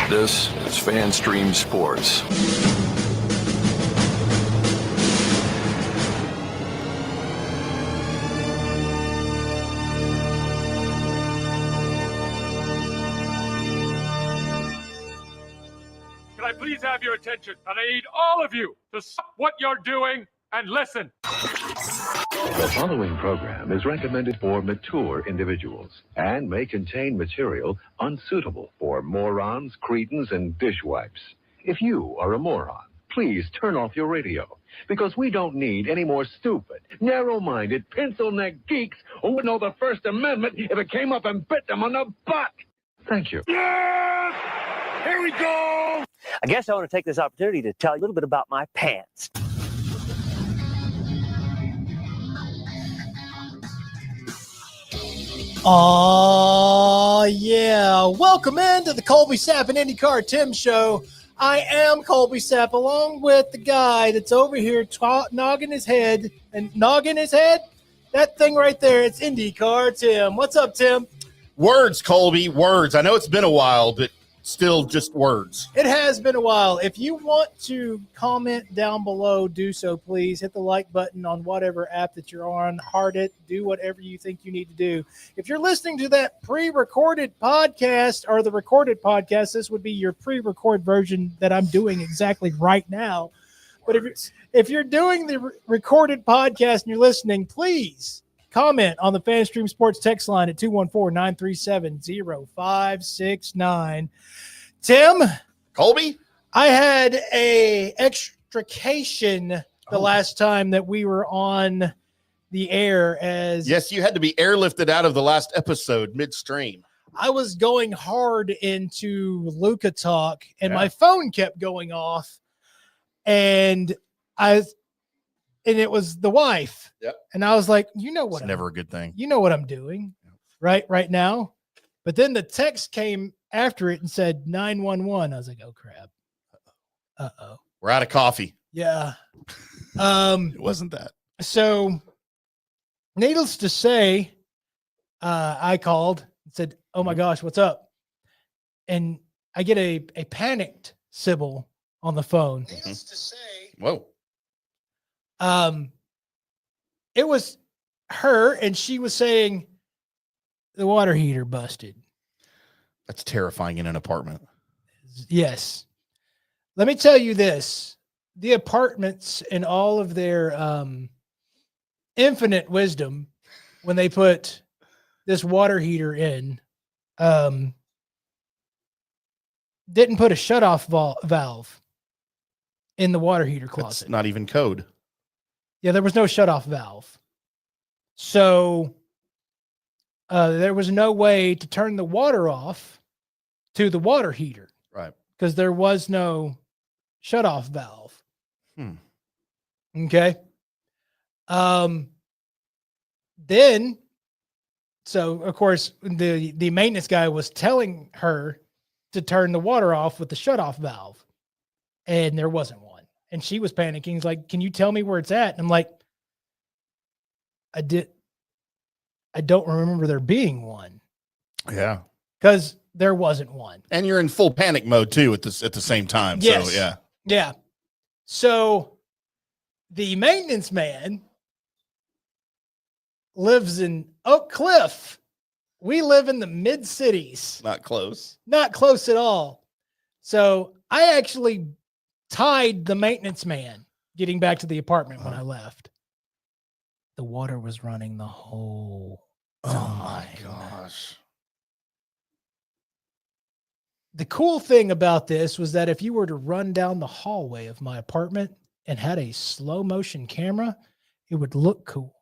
This is FanStream Sports. Can I please have your attention? And I need all of you to stop what you're doing and listen. The following program is recommended for mature individuals and may contain material unsuitable for morons, cretins, and dishwipes. If you are a moron, please turn off your radio, because we don't need any more stupid, narrow-minded, pencil-neck geeks who would know the First Amendment if it came up and bit them on the butt. Thank you. Yes! Here we go! I guess I want to take this opportunity to tell you a little bit about my pants. Oh, yeah. Welcome into the Colby Sapp and IndyCar Timm Show. I am Colby Sapp, along with the guy that's over here nogging his head. That thing right there, it's IndyCar Timm. What's up, Timm? Words, Colby, words. I know it's been a while, but still just words. It has been a while. If you want to comment down below, do so, please. Hit the like button on whatever app that you're on. Heart it. Do whatever you think you need to do. If you're listening to that pre-recorded podcast or the recorded podcast, this would be your pre-record version that I'm doing exactly right now. But if you're doing the recorded podcast and you're listening, please comment on the FanStream Sports text line at 214-937-0569. Timm? Colby? I had a extrication the last time that we were on the air. Yes, you had to be airlifted out of the last episode midstream. I was going hard into Luka talk, and my phone kept going off, and it was the wife. Yep. And I was like, you know what? It's never a good thing. You know what I'm doing right now. But then the text came after it and said 911. I was like, oh crap. Uh-oh. We're out of coffee. Yeah. It wasn't that. So needless to say, I called and said, oh my gosh, what's up? And I get a panicked Sybil on the phone. Needless to say, whoa. It was her, and she was saying the water heater busted. That's terrifying in an apartment. Yes. Let me tell you this. The apartments and all of their infinite wisdom, when they put this water heater in, didn't put a shutoff valve in the water heater closet. That's not even code. Yeah, there was no shutoff valve. So there was no way to turn the water off to the water heater. Right. Because there was no shutoff valve. Okay. Then, so of course, the maintenance guy was telling her to turn the water off with the shutoff valve, and there wasn't one. And she was panicking. He's like, can you tell me where it's at? And I'm like, I don't remember there being one. Yeah. Because there wasn't one. And you're in full panic mode too at the same time. Yes. So yeah. Yeah. So the maintenance man lives in Oak Cliff. We live in the mid cities. Not close. Not close at all. So I actually tied the maintenance man getting back to the apartment when I left. The water was running the whole time. Oh my gosh. The cool thing about this was that if you were to run down the hallway of my apartment and had a slow motion camera, it would look cool.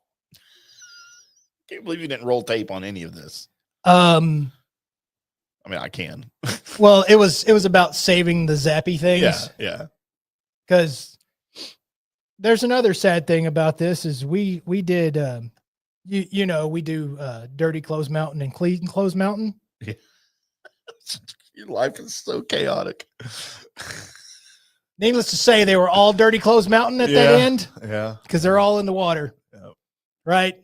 Can't believe you didn't roll tape on any of this. I mean, I can. Well, it was about saving the zappy things. Yeah. Because there's another sad thing about this is we did, we do Dirty Clothes Mountain and Clean Clothes Mountain. Yeah. Your life is so chaotic. Needless to say, they were all Dirty Clothes Mountain at that end. Yeah. Because they're all in the water. Yeah. Right?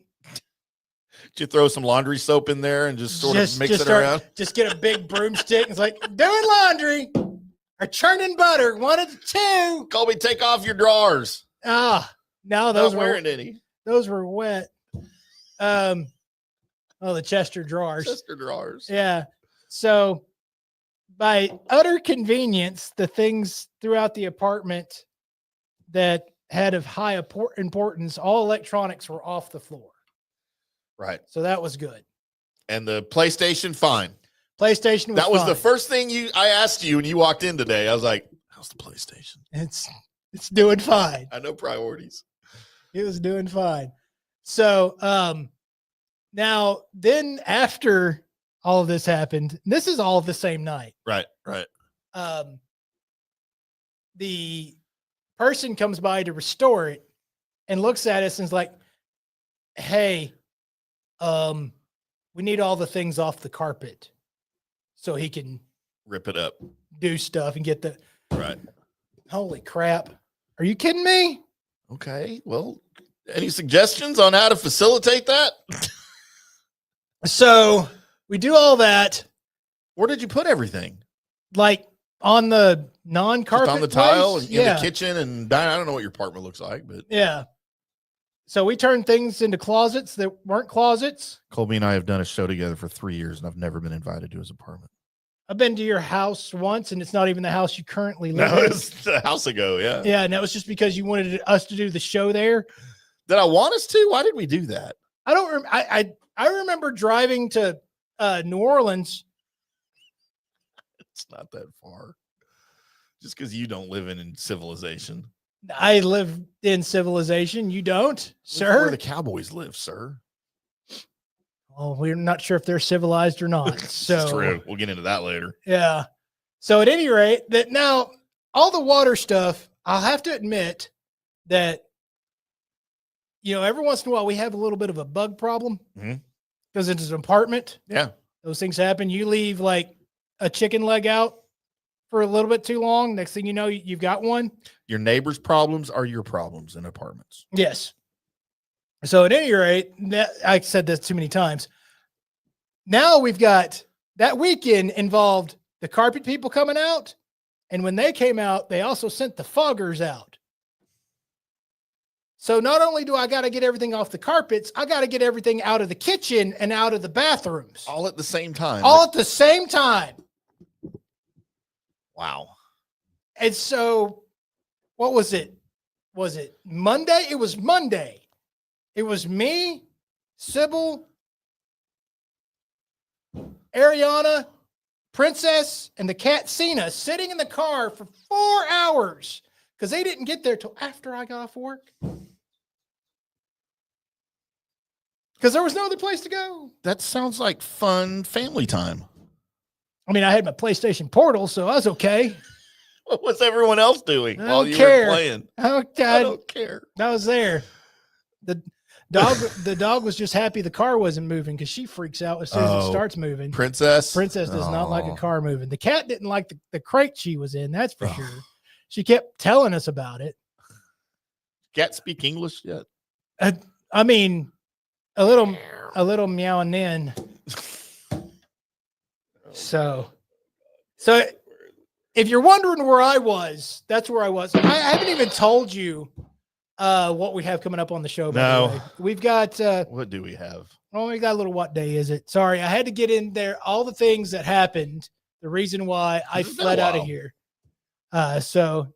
Did you throw some laundry soap in there and just sort of mix it around? Just get a big broomstick. It's like, doing laundry or churning butter. 1 of the 2. Colby, take off your drawers. No, those Not wearing any. Those were wet. The Chester drawers. Chester drawers. Yeah. So by utter convenience, the things throughout the apartment that had of high importance, all electronics were off the floor. Right. So that was good. And the PlayStation, fine. PlayStation was That was fine. the first thing I asked you when you walked in today. I was like, how's the PlayStation? It's doing fine. I know priorities. It was doing fine. So now then after all of this happened, this is all the same night. Right. The person comes by to restore it and looks at us and is like, hey, we need all the things off the carpet so he can Rip it up. do stuff and get the Right. Holy crap. Are you kidding me? Okay. Well, any suggestions on how to facilitate that? So we do all that. Where did you put everything? Like on the non-carpet Just on the place? tile in the kitchen and dining. I don't know what your apartment looks like, but yeah. So we turned things into closets that weren't closets. Colby and I have done a show together for 3 years, and I've never been invited to his apartment. I've been to your house once, and it's not even the house you currently live No, in. it's a house ago. Yeah. Yeah, and that was just because you wanted us to do the show there. Did I want us to? Why did we do that? I don't. I remember driving to New Orleans. It's not that far. Just because you don't live in civilization. I live in civilization. You don't, That's sir. where the Cowboys live, sir. Oh, we're not sure if they're civilized or not. So That's true. We'll get into that later. yeah. So at any rate, that now all the water stuff, I'll have to admit that, every once in a while we have a little bit of a bug problem because it's an apartment. Yeah. Those things happen. You leave like a chicken leg out for a little bit too long. Next thing you know, you've got one. Your neighbor's problems are your problems in apartments. Yes. So at any rate, I said this too many times. Now we've got that weekend involved the carpet people coming out. And when they came out, they also sent the foggers out. So not only do I got to get everything off the carpets, I got to get everything out of the kitchen and out of the bathrooms. All at the same time. All at the same time. Wow. And so what was it? Was it Monday? It was Monday. It was me, Sybil, Ariana, Princess, and the cat Cena sitting in the car for 4 hours because they didn't get there till after I got off work. Because there was no other place to go. That sounds like fun family time. I mean, I had my PlayStation Portal, so I was okay. What was everyone else doing I while don't you care. were playing? I don't care. I was there. The dog was just happy the car wasn't moving because she freaks out as soon as it starts moving. Princess Does not like a car moving. The cat didn't like the crate she was in. That's for sure. She kept telling us about it. Cat speak English yet? I mean, a little meow and then. So if you're wondering where I was, that's where I was. I haven't even told you what we have coming up on the show. By the way. We've got what do we have? Oh, we got a little. What day is it? Sorry, I had to get in there. All the things that happened. The reason why I fled out of here. So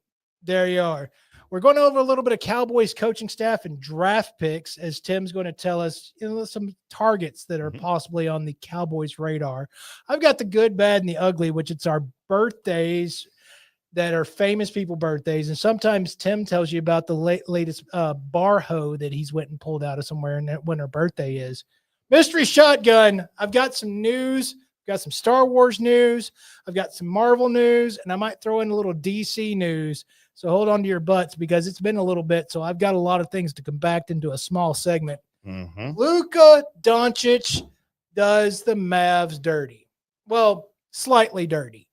there you are. We're going over a little bit of Cowboys coaching staff and draft picks as Tim's going to tell us some targets that are possibly on the Cowboys radar. I've got the good, bad, and the ugly, which it's our birthdays that are famous people birthdays. And sometimes Tim tells you about the latest bar hoe that he's went and pulled out of somewhere and when her birthday is. Mystery Shotgun. I've got some news. Got some Star Wars news. I've got some Marvel news, and I might throw in a little DC news. So hold on to your butts because it's been a little bit. So I've got a lot of things to compact into a small segment. Luka Doncic does the Mavs dirty. Well, slightly dirty.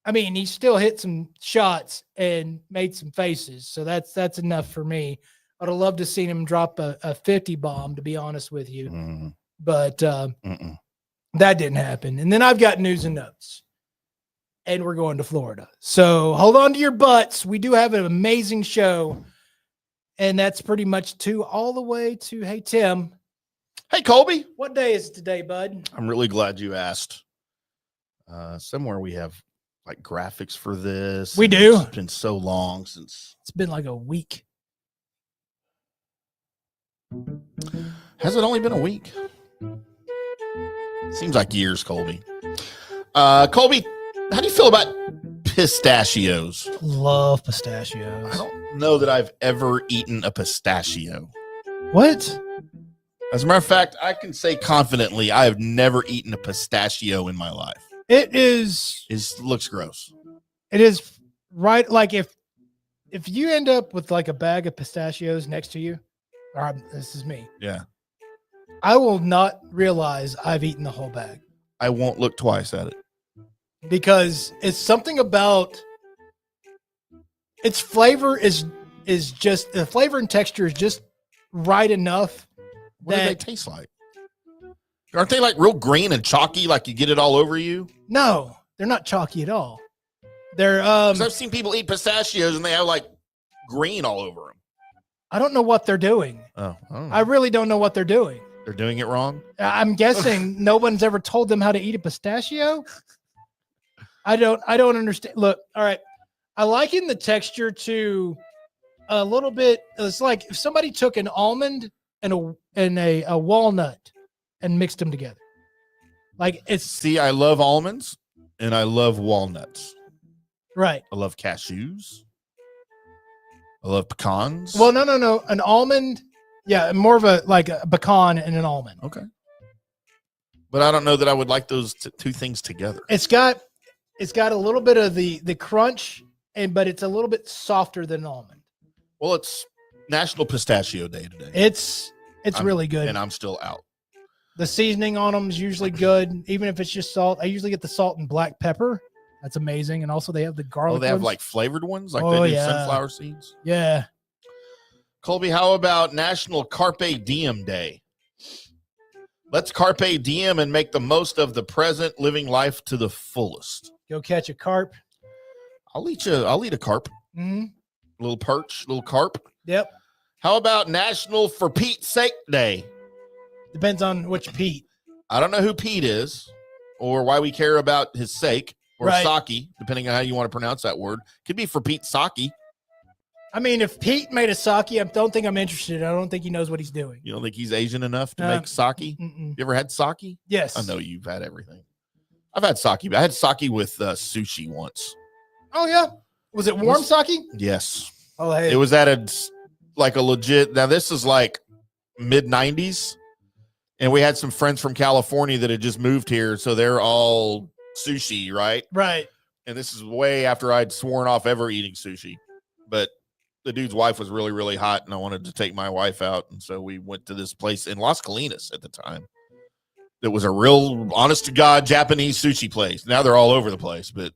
I mean, he still hit some shots and made some faces. So that's enough for me. I'd have loved to see him drop a 50 bomb, to be honest with you. but that didn't happen. And then I've got news and notes, and we're going to Florida. So hold on to your butts. We do have an amazing show, and that's pretty much all the way to, hey, Tim. Hey, Colby. What day is it today, bud? I'm really glad you asked. Somewhere we have like graphics for this. We do. It's been so long since. It's been like a week. Has it only been a week? Seems like years, Colby. Colby, how do you feel about pistachios? Love pistachios. I don't know that I've ever eaten a pistachio. What? As a matter of fact, I can say confidently I have never eaten a pistachio in my life. It Looks gross. It is right. Like if you end up with like a bag of pistachios next to you, or this is me. Yeah. I will not realize I've eaten the whole bag. I won't look twice at it. Because it's something about its flavor is just the flavor and texture is just right enough. What do they taste like? Aren't they like real green and chalky, like you get it all over you? No, they're not chalky at all. They're 'Cause I've seen people eat pistachios and they have like green all over them. I don't know what they're doing. Oh, I really don't know what they're doing. They're doing it wrong. I'm guessing no one's ever told them how to eat a pistachio. I don't understand. Look, all right. I liken the texture to a little bit. It's like if somebody took an almond and a walnut and mixed them together. Like it's See, I love almonds and I love walnuts. right. I love cashews. I love pecans. Well, no. An almond, yeah, more of a pecan and an almond. Okay. But I don't know that I would like those two things together. It's got a little bit of the crunch, but it's a little bit softer than an almond. Well, it's National Pistachio Day today. It's really good. And I'm still out. The seasoning on them is usually good, even if it's just salt. I usually get the salt and black pepper. That's amazing. And also they have the garlic. Oh, they have ones. like flavored ones, like they do sunflower seeds. Yeah. Colby, how about National Carpe Diem Day? Let's carpe diem and make the most of the present, living life to the fullest. Go catch a carp. I'll eat a carp. Mm-hmm. Little perch, little carp. Yep. How about National For Pete's Sake Day? Depends on which Pete. I don't know who Pete is or why we care about his sake or Right. sake, depending on how you want to pronounce that word. Could be for Pete sake. I mean, if Pete made a sake, I don't think I'm interested. I don't think he knows what he's doing. You don't think he's Asian enough to make sake? Mm-mm. You ever had sake? Yes. I know you've had everything. I've had sake. I had sake with sushi once. Oh, yeah. Was it warm sake? Yes. Oh, hey. It was at a legit. Now, this is like mid 90s. And we had some friends from California that had just moved here. So they're all sushi, right? Right. And this is way after I'd sworn off ever eating sushi. But the dude's wife was really, really hot. And I wanted to take my wife out. And so we went to this place in Las Colinas at the time. It was a real honest to God Japanese sushi place. Now they're all over the place. But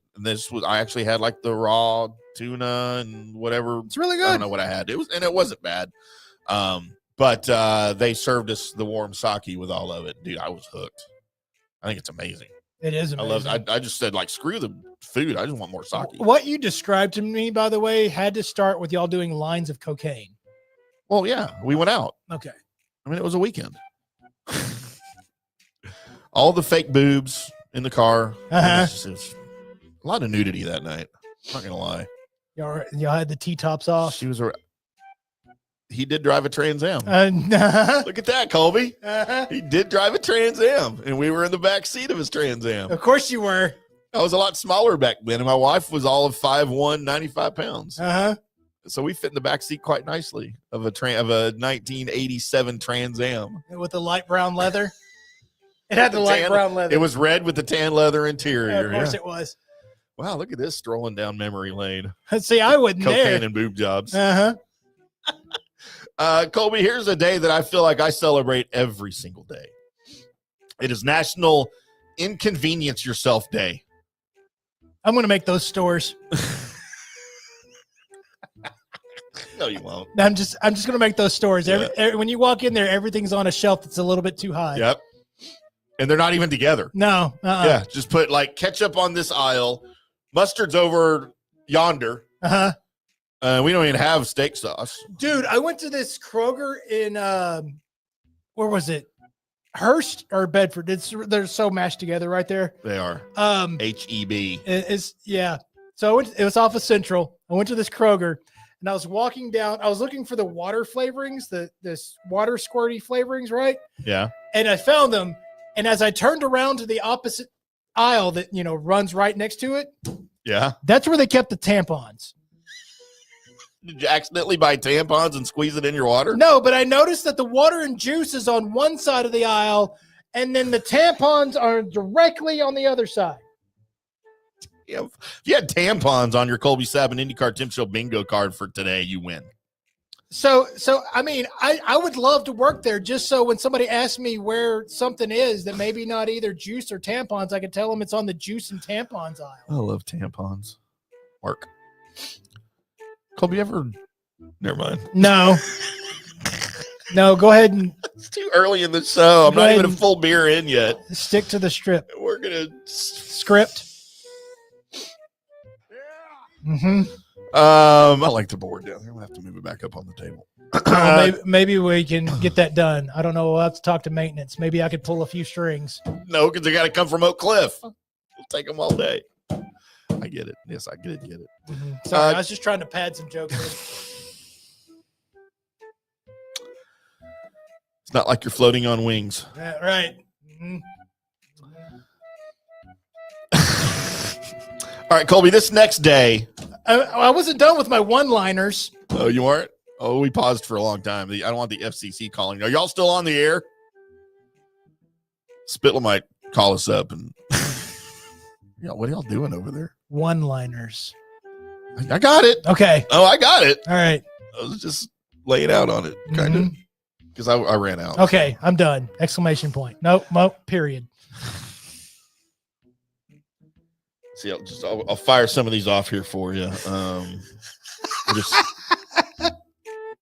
I actually had like the raw tuna and whatever. It's really good. I don't know what I had. It wasn't bad. But they served us the warm sake with all of it. Dude, I was hooked. I think it's amazing. It is amazing. I just said, like, screw the food. I just want more sake. What you described to me, by the way, had to start with y'all doing lines of cocaine. Well, yeah, we went out. Okay. I mean, it was a weekend. All the fake boobs in the car. Uh-huh. It was a lot of nudity that night. I'm not going to lie. Y'all had the T-tops off. He did drive a Trans Am. Uh-huh. Look at that, Colby. Uh-huh. He did drive a Trans Am, and we were in the back seat of his Trans Am. Of course you were. I was a lot smaller back then, and my wife was all of 5'1", 95 pounds. Uh-huh. So we fit in the back seat quite nicely of a 1987 Trans Am. With the light brown leather. It had the light brown leather. It was red with the tan leather interior. Yeah, of course it was. Wow, look at this strolling down memory lane. See, I wouldn't Cocaine there. and boob jobs. Uh-huh. Colby, here's a day that I feel like I celebrate every single day. It is National Inconvenience Yourself Day. I'm going to make those stores. No, you won't. I'm just going to make those stores. Yeah. When you walk in there, everything's on a shelf that's a little bit too high. Yep. and they're not even together. No. Yeah, just put like ketchup on this aisle, mustard's over yonder. We don't even have steak sauce. Dude, I went to this Kroger in where was it? Hearst or Bedford? They're so mashed together right there. They are. HEB. Yeah. So it was off of Central. I went to this Kroger and I was walking down. I was looking for the water flavorings, this water squirty flavorings, right? Yeah. And I found them. And as I turned around to the opposite aisle that runs right next to it, yeah, that's where they kept the tampons. Did you accidentally buy tampons and squeeze it in your water? No, but I noticed that the water and juice is on one side of the aisle, and then the tampons are directly on the other side. Yeah, if you had tampons on your Colby Sabin IndyCar Tim Show bingo card for today, you win. So I mean, I would love to work there just so when somebody asks me where something is that maybe not either juice or tampons, I could tell them it's on the juice and tampons aisle. I love tampons. Mark. Colby, ever? Never mind. No, go ahead and. It's too early in the show. I'm not even a full beer in yet. Stick to the strip. We're gonna script. Mm-hmm. I like the board down here. We'll have to move it back up on the table. Maybe we can get that done. I don't know. We'll have to talk to maintenance. Maybe I could pull a few strings. No, because they got to come from Oak Cliff. It'll take them all day. I get it. Yes, I get it. Mm-hmm. Sorry, I was just trying to pad some jokes in. It's not like you're floating on wings. Yeah, right. Mm-hmm. All right, Colby, this next day. I wasn't done with my one-liners. Oh, you weren't? Oh, we paused for a long time. I don't want the FCC calling. Are y'all still on the air? Spittle might call us up and what are y'all doing over there? One-liners. I got it. Okay. Oh, I got it. All right. I was just laying out on it, kind of, because I ran out. Okay, I'm done. Exclamation point. Nope. Period. See, I'll fire some of these off here for you.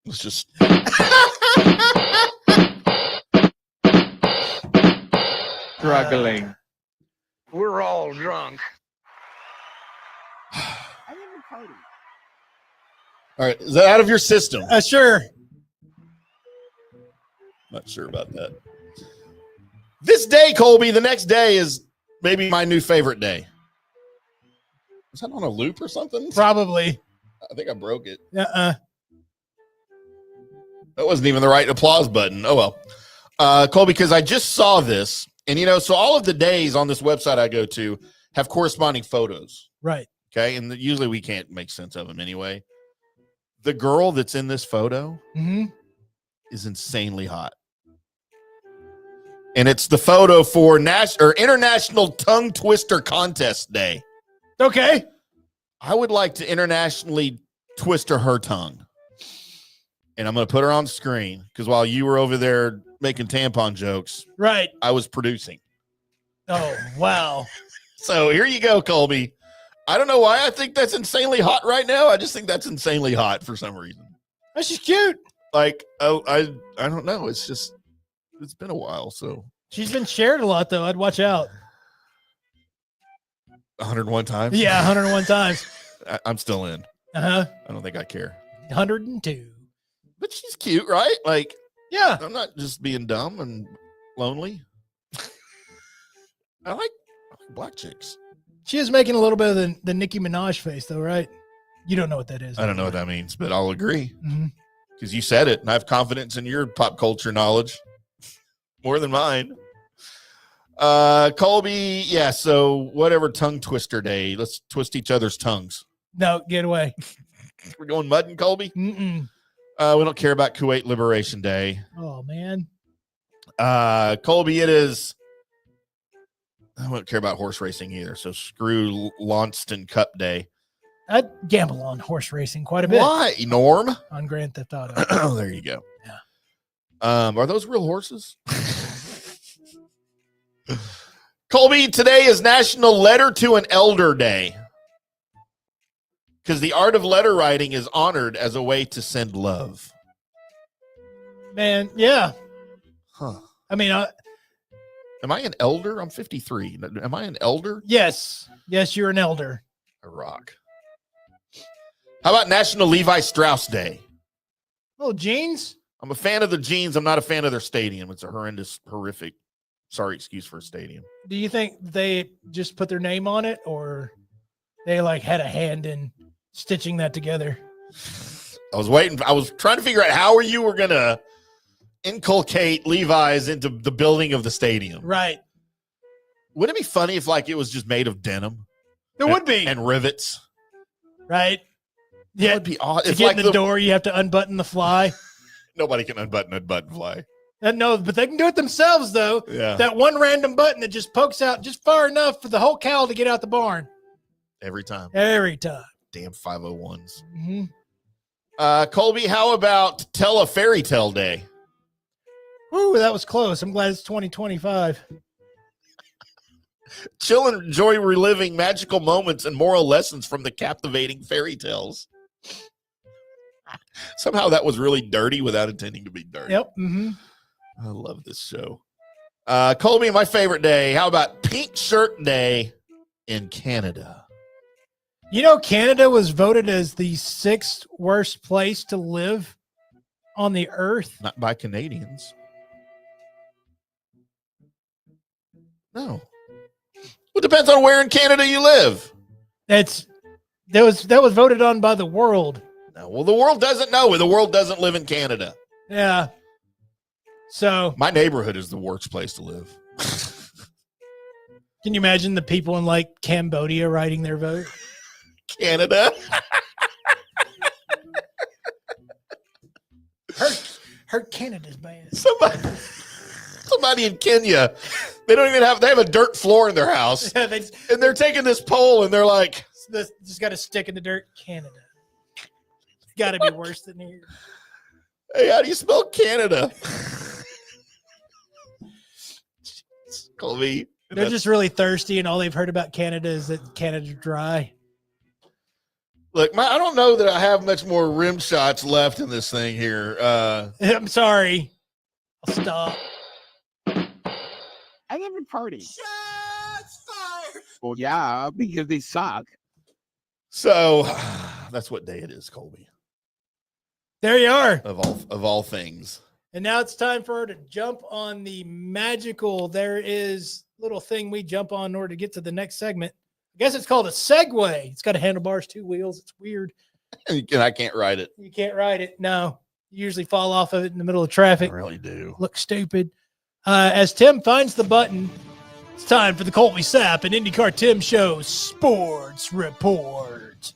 Let's just. Struggling. We're all drunk. All right, is that out of your system? Sure. Not sure about that. This day, Colby, the next day is maybe my new favorite day. Is that on a loop or something? Probably. I think I broke it. That wasn't even the right applause button. Oh, well. Colby, because I just saw this, and, so all of the days on this website I go to have corresponding photos. Right. Okay, and usually we can't make sense of them anyway. The girl that's in this photo is insanely hot. And it's the photo for International Tongue Twister Contest Day. Okay. I would like to internationally twister her tongue. And I'm going to put her on screen because while you were over there making tampon jokes, right, I was producing. Oh, wow. So here you go, Colby. I don't know why I think that's insanely hot right now. I just think that's insanely hot for some reason. That's just cute. Like, I don't know. It's been a while, so. She's been shared a lot, though. I'd watch out. 101 times? Yeah, 101 times. I'm still in. Uh-huh. I don't think I care. 102. But she's cute, right? Like, yeah. I'm not just being dumb and lonely. I like black chicks. She is making a little bit of the Nicki Minaj face, though, right? You don't know what that is. I don't know what that means, but I'll agree. Mm-hmm. Because you said it, and I have confidence in your pop culture knowledge more than mine. Colby, yeah, so whatever tongue twister day, let's twist each other's tongues. No, get away. We're going mudding, Colby? Mm-mm. We don't care about Kuwait Liberation Day. Oh, man. Colby, it is. I don't care about horse racing either, so screw Launceston Cup Day. I'd gamble on horse racing quite a bit. Why, Norm? On Grand Theft Auto. Oh, there you go. Yeah. Are those real horses? Colby, today is National Letter to an Elder Day. Because the art of letter writing is honored as a way to send love. Man, yeah. Huh. I mean, Am I an elder? I'm 53. Am I an elder? Yes. Yes, you're an elder. I rock. How about National Levi Strauss Day? Oh, jeans? I'm a fan of the jeans. I'm not a fan of their stadium. It's a horrific, excuse for a stadium. Do you think they just put their name on it, or they like had a hand in stitching that together? I was trying to figure out how you were going to inculcate Levi's into the building of the stadium. Right. Wouldn't it be funny if like it was just made of denim? It would be. And rivets. Right. That Yeah. would be odd. To It's get like in the door, you have to unbutton the fly. Nobody can unbutton a button fly. No, but they can do it themselves, though. Yeah. That one random button that just pokes out just far enough for the whole cow to get out the barn. Every time. Every time. Damn 501s. Mm-hmm. Colby, how about Tell a Fairy Tale Day? Ooh, that was close. I'm glad it's 2025. Chill and enjoy reliving magical moments and moral lessons from the captivating fairy tales. Somehow that was really dirty without intending to be dirty. Yep. Mm-hmm. I love this show. Colby, my favorite day. How about Pink Shirt Day in Canada? You know, Canada was voted as the 6th worst place to live on the earth. Not by Canadians. No. Well, it depends on where in Canada you live. That was voted on by the world. No, well, the world doesn't know. The world doesn't live in Canada. Yeah. So My neighborhood is the worst place to live. can you imagine the people in like Cambodia writing their vote? Canada. Heard Canada's bad. Somebody in Kenya, they have a dirt floor in their house. Yeah, they And they're taking this poll and they're like, just got a stick in the dirt. Canada. It's got to be worse than here. hey, how do you spell Canada? Colby. They're just really thirsty, and all they've heard about Canada is that Canada's dry. Look, I don't know that I have much more rim shots left in this thing here. I'm sorry. I'll stop. I never party. Shots fired. Well, yeah, because they suck. So that's what day it is, Colby. There you are. Of all things. And now it's time for her to jump on the magical. There is a little thing we jump on in order to get to the next segment. I guess it's called a Segway. It's got a handlebars, 2 wheels. It's weird. And I can't ride it. You can't ride it. No. You usually fall off of it in the middle of traffic. I really do. Look stupid. As Tim finds the button, it's time for the Colby Sapp and IndyCar Tim Show Sports Report.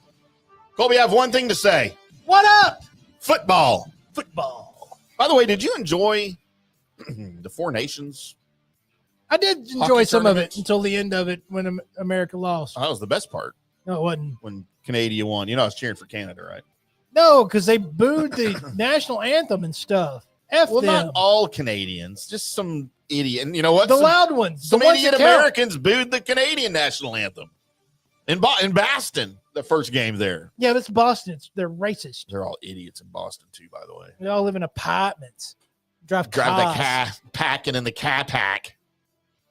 Colby, I have one thing to say. What up? Football. Football. By the way, did you enjoy the Four Nations? I did enjoy Hockey some of it tournaments? until the end of it when America lost. That was the best part No, it wasn't. when Canada won. You know, I was cheering for Canada, right? No, because they booed the national anthem and stuff. F Well, them. not all Canadians, just some idiot. And you know what? The loud ones. Some the ones idiot that count. Americans booed the Canadian national anthem in Boston, the first game there. Yeah, that's Boston. They're racist. They're all idiots in Boston, too, by the way. They all live in apartments. Drive the cars. car, packing in the car pack.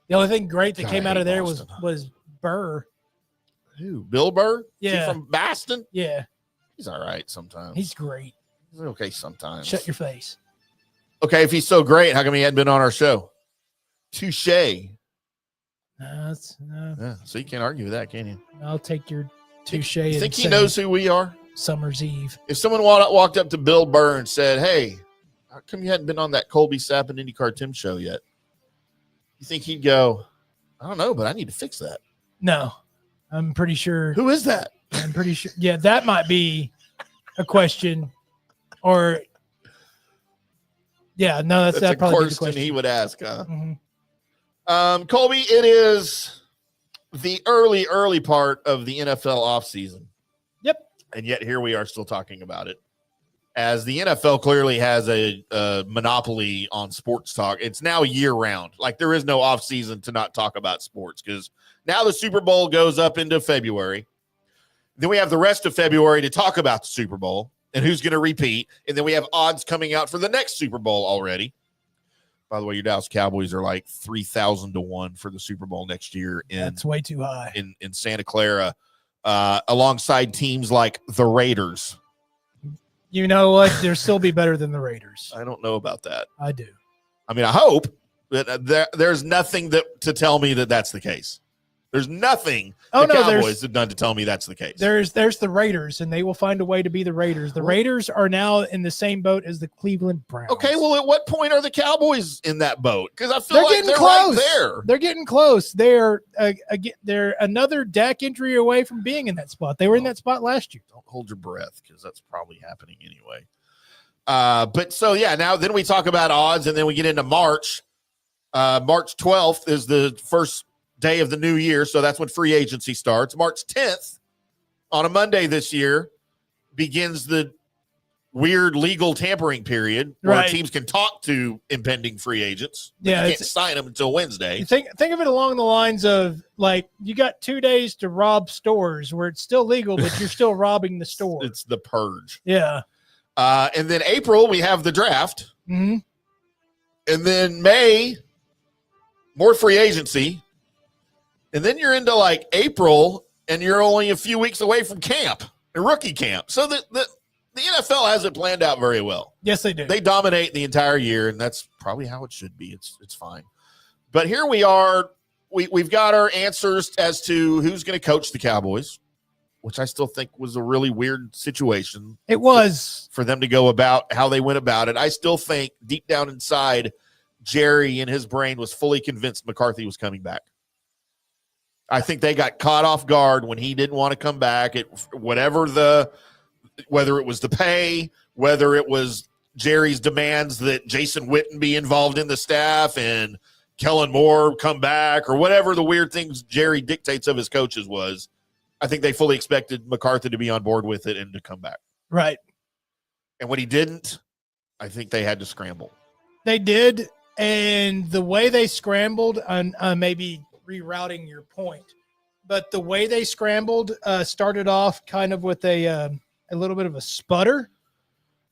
The only thing great that God, came I out of hate there Boston. was Burr. Who? Bill Burr? Is he Yeah. from Boston? Yeah, He's all right sometimes. he's great. He's okay sometimes. Shut your face. Okay, if he's so great, how come he hadn't been on our show? Touche. No, Yeah, so you can't argue with that, can you? I'll take your touche. You and think he say knows who we are? Summer's Eve. If someone walked up to Bill Burr and said, hey, how come you hadn't been on that Colby Sapp and IndyCar Tim show yet? You think he'd go, I don't know, but I need to fix that. No, I'm pretty sure. Who is that? I'm pretty sure. Yeah, that might be a question. Or, yeah, no, That's a that'd probably be the question question. he would ask, huh? Mhm. Colby, it is the early part of the NFL offseason. Yep. And yet here we are still talking about it. As the NFL clearly has a monopoly on sports talk. It's now year round. Like there is no offseason to not talk about sports because now the Super Bowl goes up into February. Then we have the rest of February to talk about the Super Bowl and who's going to repeat. And then we have odds coming out for the next Super Bowl already. By the way, your Dallas Cowboys are like 3,000 to 1 for the Super Bowl next year That's way too high. in Santa Clara, alongside teams like the Raiders. You know what? They'll still be better than the Raiders. I don't know about that. I do. I mean, I hope, but there's nothing to tell me that that's the case. There's nothing the Cowboys have done to tell me that's the case. There's the Raiders, and they will find a way to be the Raiders. The Raiders are now in the same boat as the Cleveland Browns. Okay, well, at what point are the Cowboys in that boat? Because I feel they're like getting they're close. right there. They're getting close. They're another Dak injury away from being in that spot. They were in that spot last year. Don't hold your breath, because that's probably happening anyway. But so, yeah, now then we talk about odds, and then we get into March. March 12th is the first day of the new year, so that's when free agency starts. March 10th, on a Monday this year, begins the weird legal tampering period where teams can talk to impending free agents. Yeah, you can't sign them until Wednesday. Think of it along the lines of, like, you got 2 days to rob stores where it's still legal, but you're still robbing the store. It's the purge. Yeah. And then April, we have the draft. Mm-hmm. And then May, more free agency. And then you're into like April, and you're only a few weeks away from camp, a rookie camp. So the NFL has it planned out very well. Yes, they do. They dominate the entire year, and that's probably how it should be. It's fine. But here we are. We've got our answers as to who's going to coach the Cowboys, which I still think was a really weird situation. It was. For them to go about how they went about it. I still think deep down inside, Jerry in his brain was fully convinced McCarthy was coming back. I think they got caught off guard when he didn't want to come back. Whether it was the pay, whether it was Jerry's demands that Jason Witten be involved in the staff and Kellen Moore come back, or whatever the weird things Jerry dictates of his coaches was, I think they fully expected McCarthy to be on board with it and to come back. Right. And when he didn't, I think they had to scramble. They did, and the way they scrambled, on maybe rerouting your point, but the way they scrambled started off kind of with a little bit of a sputter.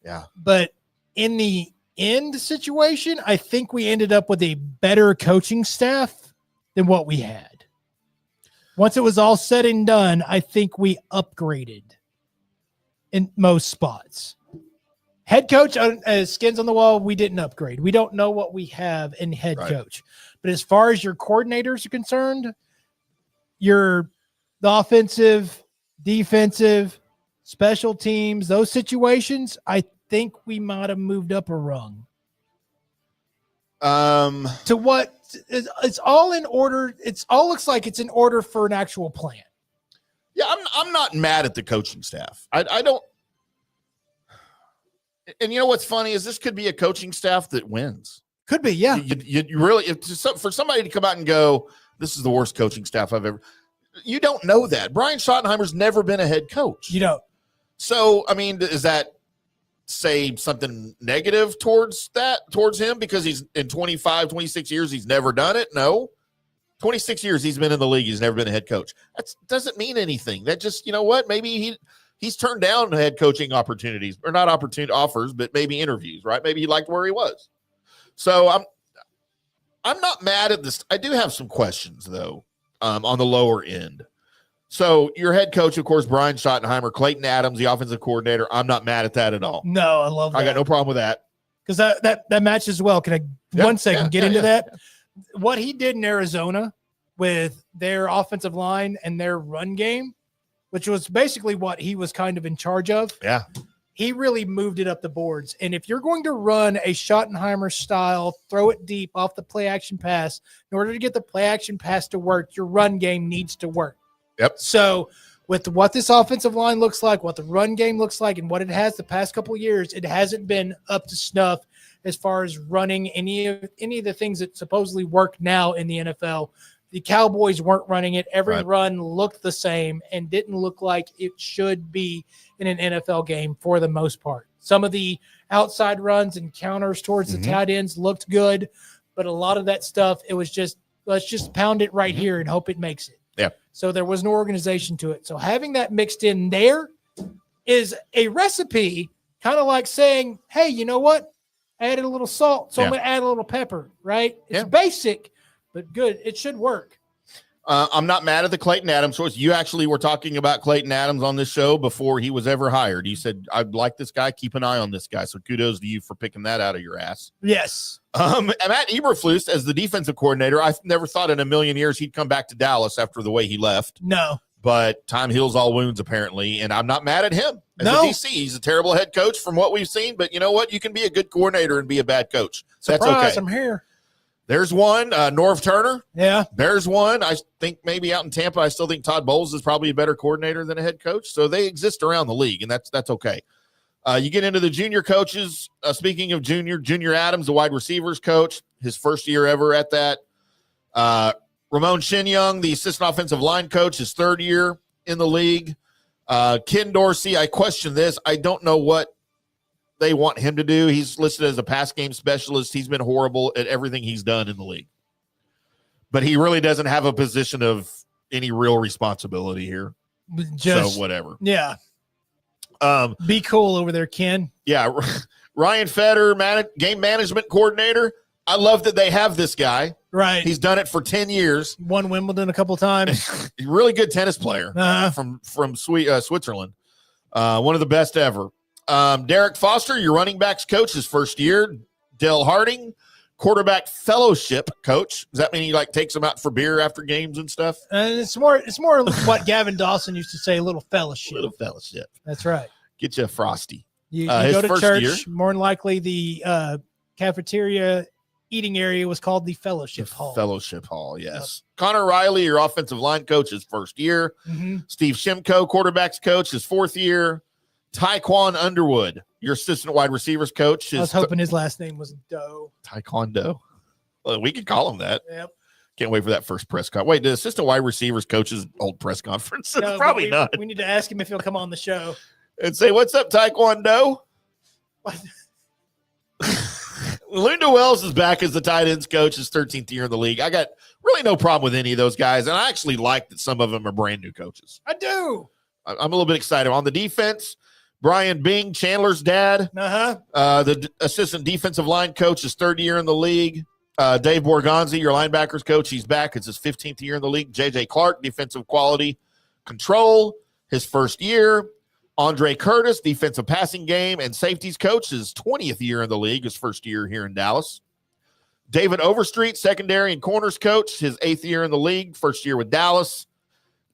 Yeah. But in the end situation, I think we ended up with a better coaching staff than what we had. Once it was all said and done, I think we upgraded in most spots. Head coach, skins on the wall, we didn't upgrade. We don't know what we have in head coach. But as far as your coordinators are concerned, the offensive, defensive, special teams, those situations, I think we might have moved up a rung. To what? It's all in order. It's all looks like it's in order for an actual plan. Yeah, I'm not mad at the coaching staff. I don't. And you know what's funny is this could be a coaching staff that wins. Could be, yeah. You really, for somebody to come out and go, this is the worst coaching staff I've ever. You don't know that. Brian Schottenheimer's never been a head coach. You don't. So, I mean, does that say something negative towards him because he's in 25, 26 years, he's never done it? No. 26 years he's been in the league, he's never been a head coach. That doesn't mean anything. That just, you know what? Maybe he's turned down head coaching opportunities, or not opportunity offers, but maybe interviews, right? Maybe he liked where he was. So I'm not mad at this. I do have some questions though, on the lower end. So your head coach, of course, Brian Schottenheimer, Clayton Adams, the offensive coordinator. I'm not mad at that at all. No, I love that. I got no problem with that. Because that matches well. Can I get into that? What he did in Arizona with their offensive line and their run game, which was basically what he was kind of in charge of. Yeah. He really moved it up the boards. And if you're going to run a Schottenheimer style, throw it deep off the play action pass, in order to get the play action pass to work, your run game needs to work. Yep. So with what this offensive line looks like, what the run game looks like, and what it has the past couple of years, it hasn't been up to snuff as far as running any of the things that supposedly work now in the NFL. The Cowboys weren't running it. Every run looked the same and didn't look like it should be in an NFL game for the most part. Some of the outside runs and counters towards the tight ends looked good, but a lot of that stuff, it was just, let's just pound it right here and hope it makes it. Yeah. So there was no organization to it. So having that mixed in there is a recipe, kind of like saying, hey, you know what? added a little salt, so I'm Yeah. going to add a little pepper, right? It's Yeah. basic, but good. It should work. I'm not mad at the Clayton Adams choice. You actually were talking about Clayton Adams on this show before he was ever hired. You said, I'd like this guy. Keep an eye on this guy. So kudos to you for picking that out of your ass. Yes. Matt Eberflus as the defensive coordinator. I never thought in a million years he'd come back to Dallas after the way he left. No. But time heals all wounds, apparently. And I'm not mad at him as No. a DC. He's a terrible head coach from what we've seen. But you know what? You can be a good coordinator and be a bad coach. Surprise, That's okay. I'm here. There's one, Norv Turner. Yeah. There's one. I think maybe out in Tampa, I still think Todd Bowles is probably a better coordinator than a head coach. So they exist around the league, and that's okay. You get into the junior coaches. Speaking of Junior Adams, the wide receivers coach, his first year ever at that. Ramon Shinyoung, the assistant offensive line coach, his third year in the league. Ken Dorsey, I question this. I don't know what they want him to do. He's listed as a pass game specialist. He's been horrible at everything he's done in the league. But he really doesn't have a position of any real responsibility here. Just, so whatever. Yeah. Be cool over there, Ken. Yeah. Ryan Feder, game management coordinator. I love that they have this guy. Right. He's done it for 10 years. Won Wimbledon a couple times. Really good tennis player from Switzerland. One of the best ever. Derek Foster, your running backs coach, his first year. Dale Harding, quarterback fellowship coach. Does that mean he takes them out for beer after games and stuff? And it's more what Gavin Dawson used to say, a little fellowship. Little fellowship. That's right. Get you a Frosty. You his go to first church, year. more than likely the cafeteria eating area was called the Fellowship Hall. Fellowship Hall, yes. Connor Riley, your offensive line coach, his first year. Mm-hmm. Steve Shimko, quarterbacks coach, his fourth year. Taekwon Underwood, your assistant wide receivers coach. I was hoping his last name was Doe. Taekwondo. Well, we could call him that. Yep. Can't wait for that first press conference. Wait, the assistant wide receivers coach's old press conference? No, Probably not. We need to ask him if he'll come on the show. And say, what's up, Taekwondo? Linda Wells is back as the tight ends coach, his 13th year in the league. I got really no problem with any of those guys, and I actually like that some of them are brand new coaches. I do. I'm a little bit excited. On the defense, Brian Bing, Chandler's dad, the assistant defensive line coach, his third year in the league. Dave Borgonzi, your linebackers coach, he's back. It's his 15th year in the league. J.J. Clark, defensive quality control, his first year. Andre Curtis, defensive passing game and safeties coach, his 20th year in the league, his first year here in Dallas. David Overstreet, secondary and corners coach, his 8th year in the league, first year with Dallas.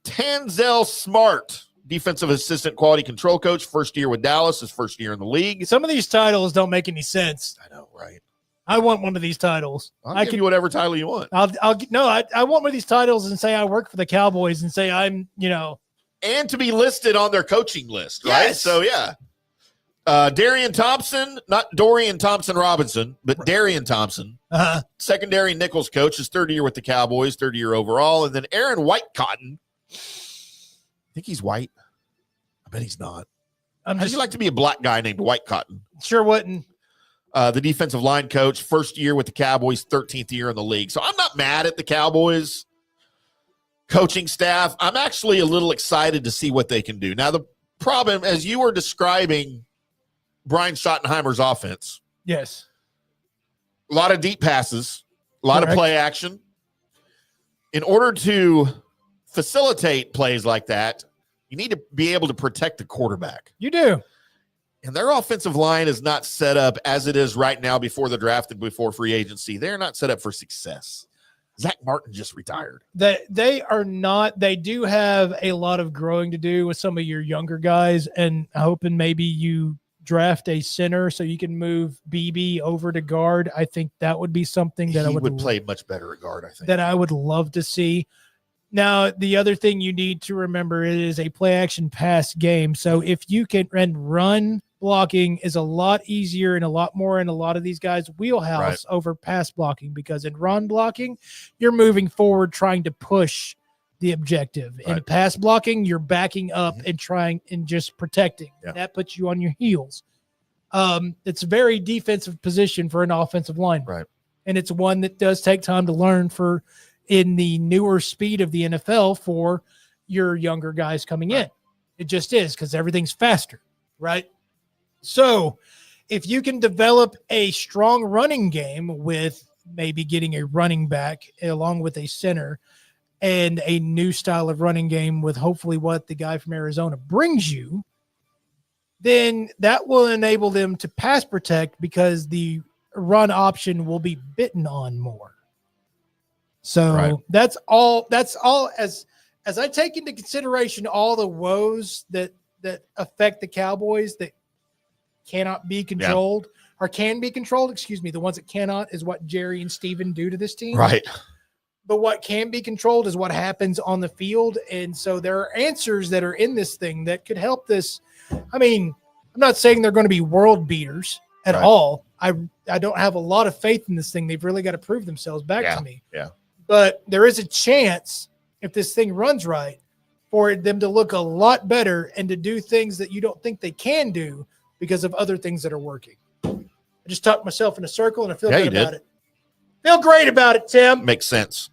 Tanzel Smart, defensive assistant quality control coach, first year with Dallas, his first year in the league. Some of these titles don't make any sense. I know, right? I want one of these titles. I'll give you whatever title you want. I want one of these titles and say I work for the Cowboys and say I'm, and to be listed on their coaching list, right? Yes. So, yeah. Darian Thompson, not Dorian Thompson-Robinson, but Darian Thompson, secondary Nichols coach, his third year with the Cowboys, third year overall. And then Aaron Whitecotton. I think he's white. I bet he's not. How do you like to be a black guy named Whitecotton? Sure wouldn't. The defensive line coach, first year with the Cowboys, 13th year in the league. So I'm not mad at the Cowboys coaching staff. I'm actually a little excited to see what they can do. Now, the problem, as you were describing Brian Schottenheimer's offense, yes, a lot of deep passes, a lot of play action. In order to facilitate plays like that, you need to be able to protect the quarterback. You do. And their offensive line is not set up as it is right now before the draft and before free agency. They're not set up for success. Zach Martin just retired. They are not. They do have a lot of growing to do with some of your younger guys, and hoping maybe you draft a center so you can move BB over to guard. I think that would be something that he would play much better at guard, I think. That I would love to see. Now, the other thing you need to remember, it is a play action pass game. So if you can run blocking is a lot easier and a lot more in a lot of these guys' wheelhouse over pass blocking, because in run blocking, you're moving forward trying to push the objective. In pass blocking, you're backing up and trying and just protecting. Yeah. That puts you on your heels. It's a very defensive position for an offensive line. Right. And it's one that does take time to learn for in the newer speed of the NFL for your younger guys coming in. It just is, because everything's faster, right? So if you can develop a strong running game with maybe getting a running back along with a center and a new style of running game with hopefully what the guy from Arizona brings you, then that will enable them to pass protect because the run option will be bitten on more. So that's all as I take into consideration all the woes that affect the Cowboys that cannot be controlled or can be controlled. Excuse me. The ones that cannot is what Jerry and Steven do to this team. Right. But what can be controlled is what happens on the field. And so there are answers that are in this thing that could help this. I mean, I'm not saying they're going to be world beaters at all. I don't have a lot of faith in this thing. They've really got to prove themselves back to me. Yeah. But there is a chance if this thing runs right for them to look a lot better and to do things that you don't think they can do because of other things that are working. I just talked myself in a circle and I feel good about it. Feel great about it, Tim. Makes sense.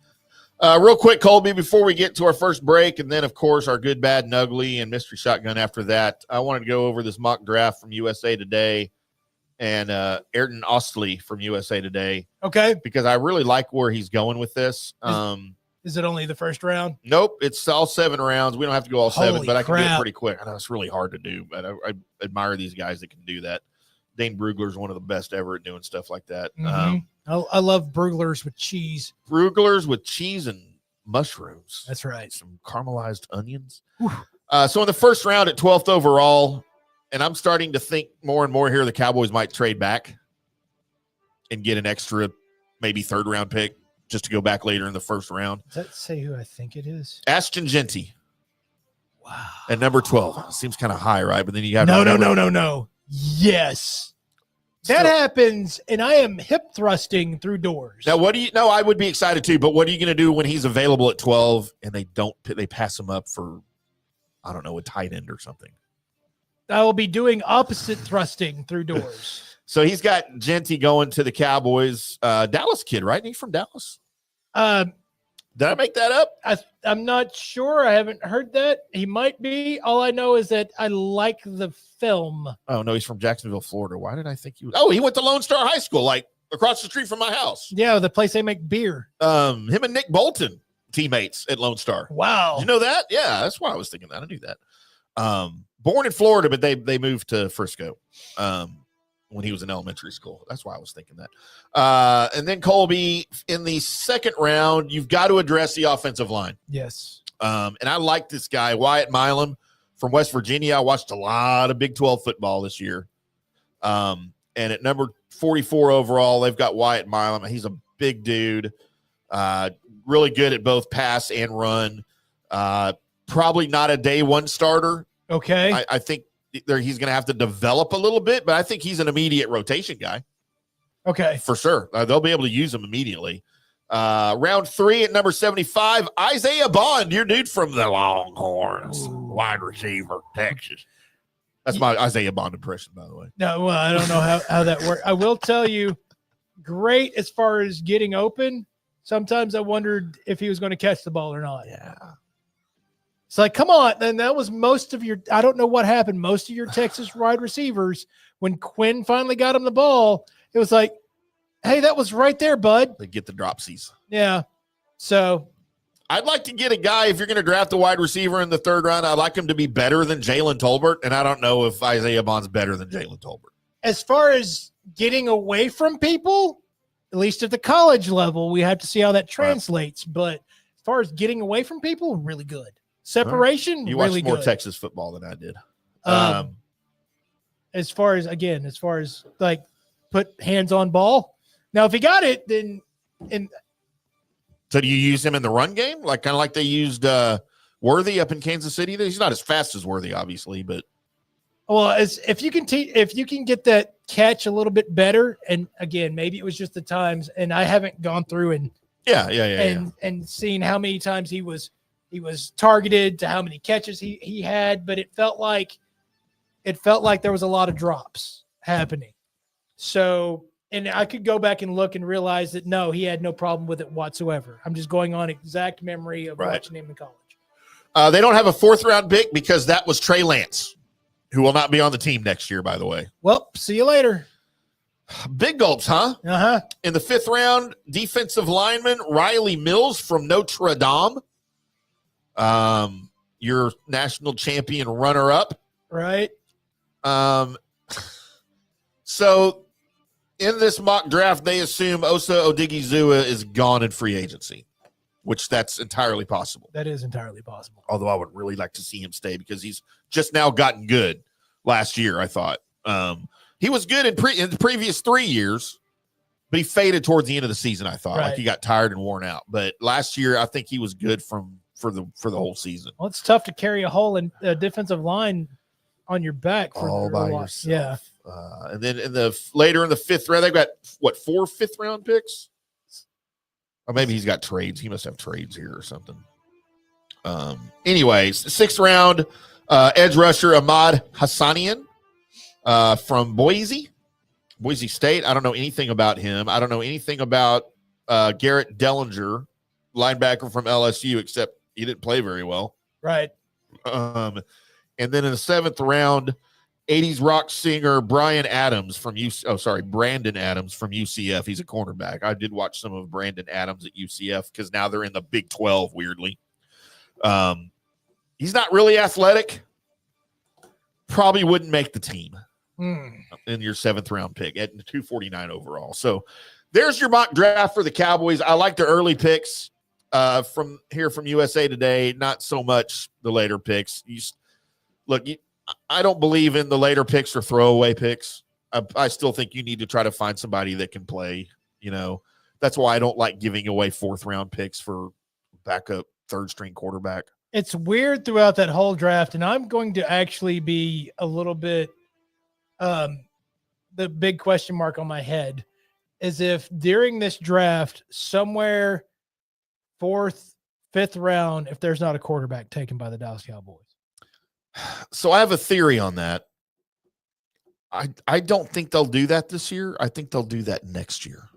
Real quick, Colby, before we get to our first break, and then, of course, our good, bad, and ugly and mystery shotgun after that, I wanted to go over this mock draft from USA Today and Ayrton Ostley from USA Today. Okay. Because I really like where he's going with this. Is it only the first round? Nope. It's all 7 rounds. We don't have to go all 7, Holy but I can do it crap. pretty quick. I know it's really hard to do, but I admire these guys that can do that. Dane Brugler is one of the best ever at doing stuff like that. I love Bruglers with cheese. Bruglers with cheese and mushrooms. That's right. Some caramelized onions. So in the first round at 12th overall, and I'm starting to think more and more here the Cowboys might trade back and get an extra maybe third round pick just to go back later in the first round. Does that say who I think it is? Ashton Genty. Wow. At number 12. Seems kind of high, right? But then you got No. Yes. That happens, and I am hip thrusting through doors. Now, I would be excited too, but what are you going to do when he's available at 12 and they pass him up for, I don't know, a tight end or something? I will be doing opposite thrusting through doors. So he's got Genty going to the Cowboys. Dallas kid, right? He's from Dallas. Did I make that up? I'm not sure. I haven't heard that. He might be. All I know is that I like the film. Oh, no, he's from Jacksonville, Florida. Why did I think he was? Oh, he went to Lone Star High School, like across the street from my house. Yeah, the place they make beer. Him and Nick Bolton, teammates at Lone Star. Wow. Did you know that? Yeah, that's why I was thinking that. I knew that. Born in Florida, but they moved to Frisco when he was in elementary school. That's why I was thinking that. And then Colby, in the second round, you've got to address the offensive line. Yes. And I like this guy, Wyatt Milam from West Virginia. I watched a lot of Big 12 football this year. And at number 44 overall, they've got Wyatt Milam. He's a big dude, really good at both pass and run. Probably not a day one starter. Okay. I think he's going to have to develop a little bit, but I think he's an immediate rotation guy. Okay. For sure. They'll be able to use him immediately. Round 3 at number 75, Isaiah Bond, your dude from the Longhorns, wide receiver, Texas. That's my Isaiah Bond impression, by the way. No, well, I don't know how that works. I will tell you, great as far as getting open. Sometimes I wondered if he was going to catch the ball or not. Yeah. It's like, come on. And that was most of your, I don't know what happened. Most of your Texas wide receivers, when Quinn finally got him the ball, it was like, hey, that was right there, bud. They get the dropsies. Yeah. So I'd like to get a guy, if you're going to draft a wide receiver in the third round, I'd like him to be better than Jalen Tolbert. And I don't know if Isaiah Bond's better than Jalen Tolbert. as far as getting away from people, at least at the college level, we have to see how that translates. Right. But as far as getting away from people, really good. Separation, you really watched more good. Texas football than I did. As far as like put hands on ball. Now, if he got it, then so do you use him in the run game, like kind of like they used Worthy up in Kansas City? He's not as fast as Worthy, obviously, but if you can get that catch a little bit better, and again, maybe it was just the times, and I haven't gone through and seen how many times he was targeted to how many catches he had, but it felt like there was a lot of drops happening. So, and I could go back and look and realize that no, he had no problem with it whatsoever. I'm just going on exact memory of watching him in college. They don't have a fourth round pick because that was Trey Lance. who will not be on the team next year, by the way. Well, see you later. Big gulps, huh? Uh-huh. In the 5th round, defensive lineman Riley Mills from Notre Dame. Your national champion runner-up. Right. So in this mock draft, they assume Osa Odigizua is gone in free agency, which that's entirely possible. That is entirely possible. Although I would really like to see him stay because he's just now gotten good last year, I thought. He was good in the previous 3 years, but he faded towards the end of the season, I thought. Right. Like he got tired and worn out. But last year, I think he was good for the whole season. Well, it's tough to carry a whole defensive line on your back for All by yourself. yourself. Yeah. And then later in the 5th round, they've got, 4 5th-round picks? Or maybe he's got trades. He must have trades here or something. Anyways, 6th round, edge rusher Ahmad Hassanian from Boise State. I don't know anything about him. I don't know anything about Garrett Dellinger, linebacker from LSU, except he didn't play very well. Right. And then in the 7th round, 80s rock singer Brandon Adams from UCF. He's a cornerback. I did watch some of Brandon Adams at UCF because now they're in the Big 12, weirdly. He's not really athletic. Probably wouldn't make the team in your 7th round pick at 249 overall. So there's your mock draft for the Cowboys. I like the early picks from USA Today. Not so much the later picks. I don't believe in the later picks or throwaway picks. I still think you need to try to find somebody that can play. That's why I don't like giving away 4th round picks for backup 3rd string quarterback. It's weird throughout that whole draft, and I'm going to actually be a little bit the big question mark on my head is if during this draft, somewhere 4th, 5th round, if there's not a quarterback taken by the Dallas Cowboys. So I have a theory on that. I don't think they'll do that this year. I think they'll do that next year.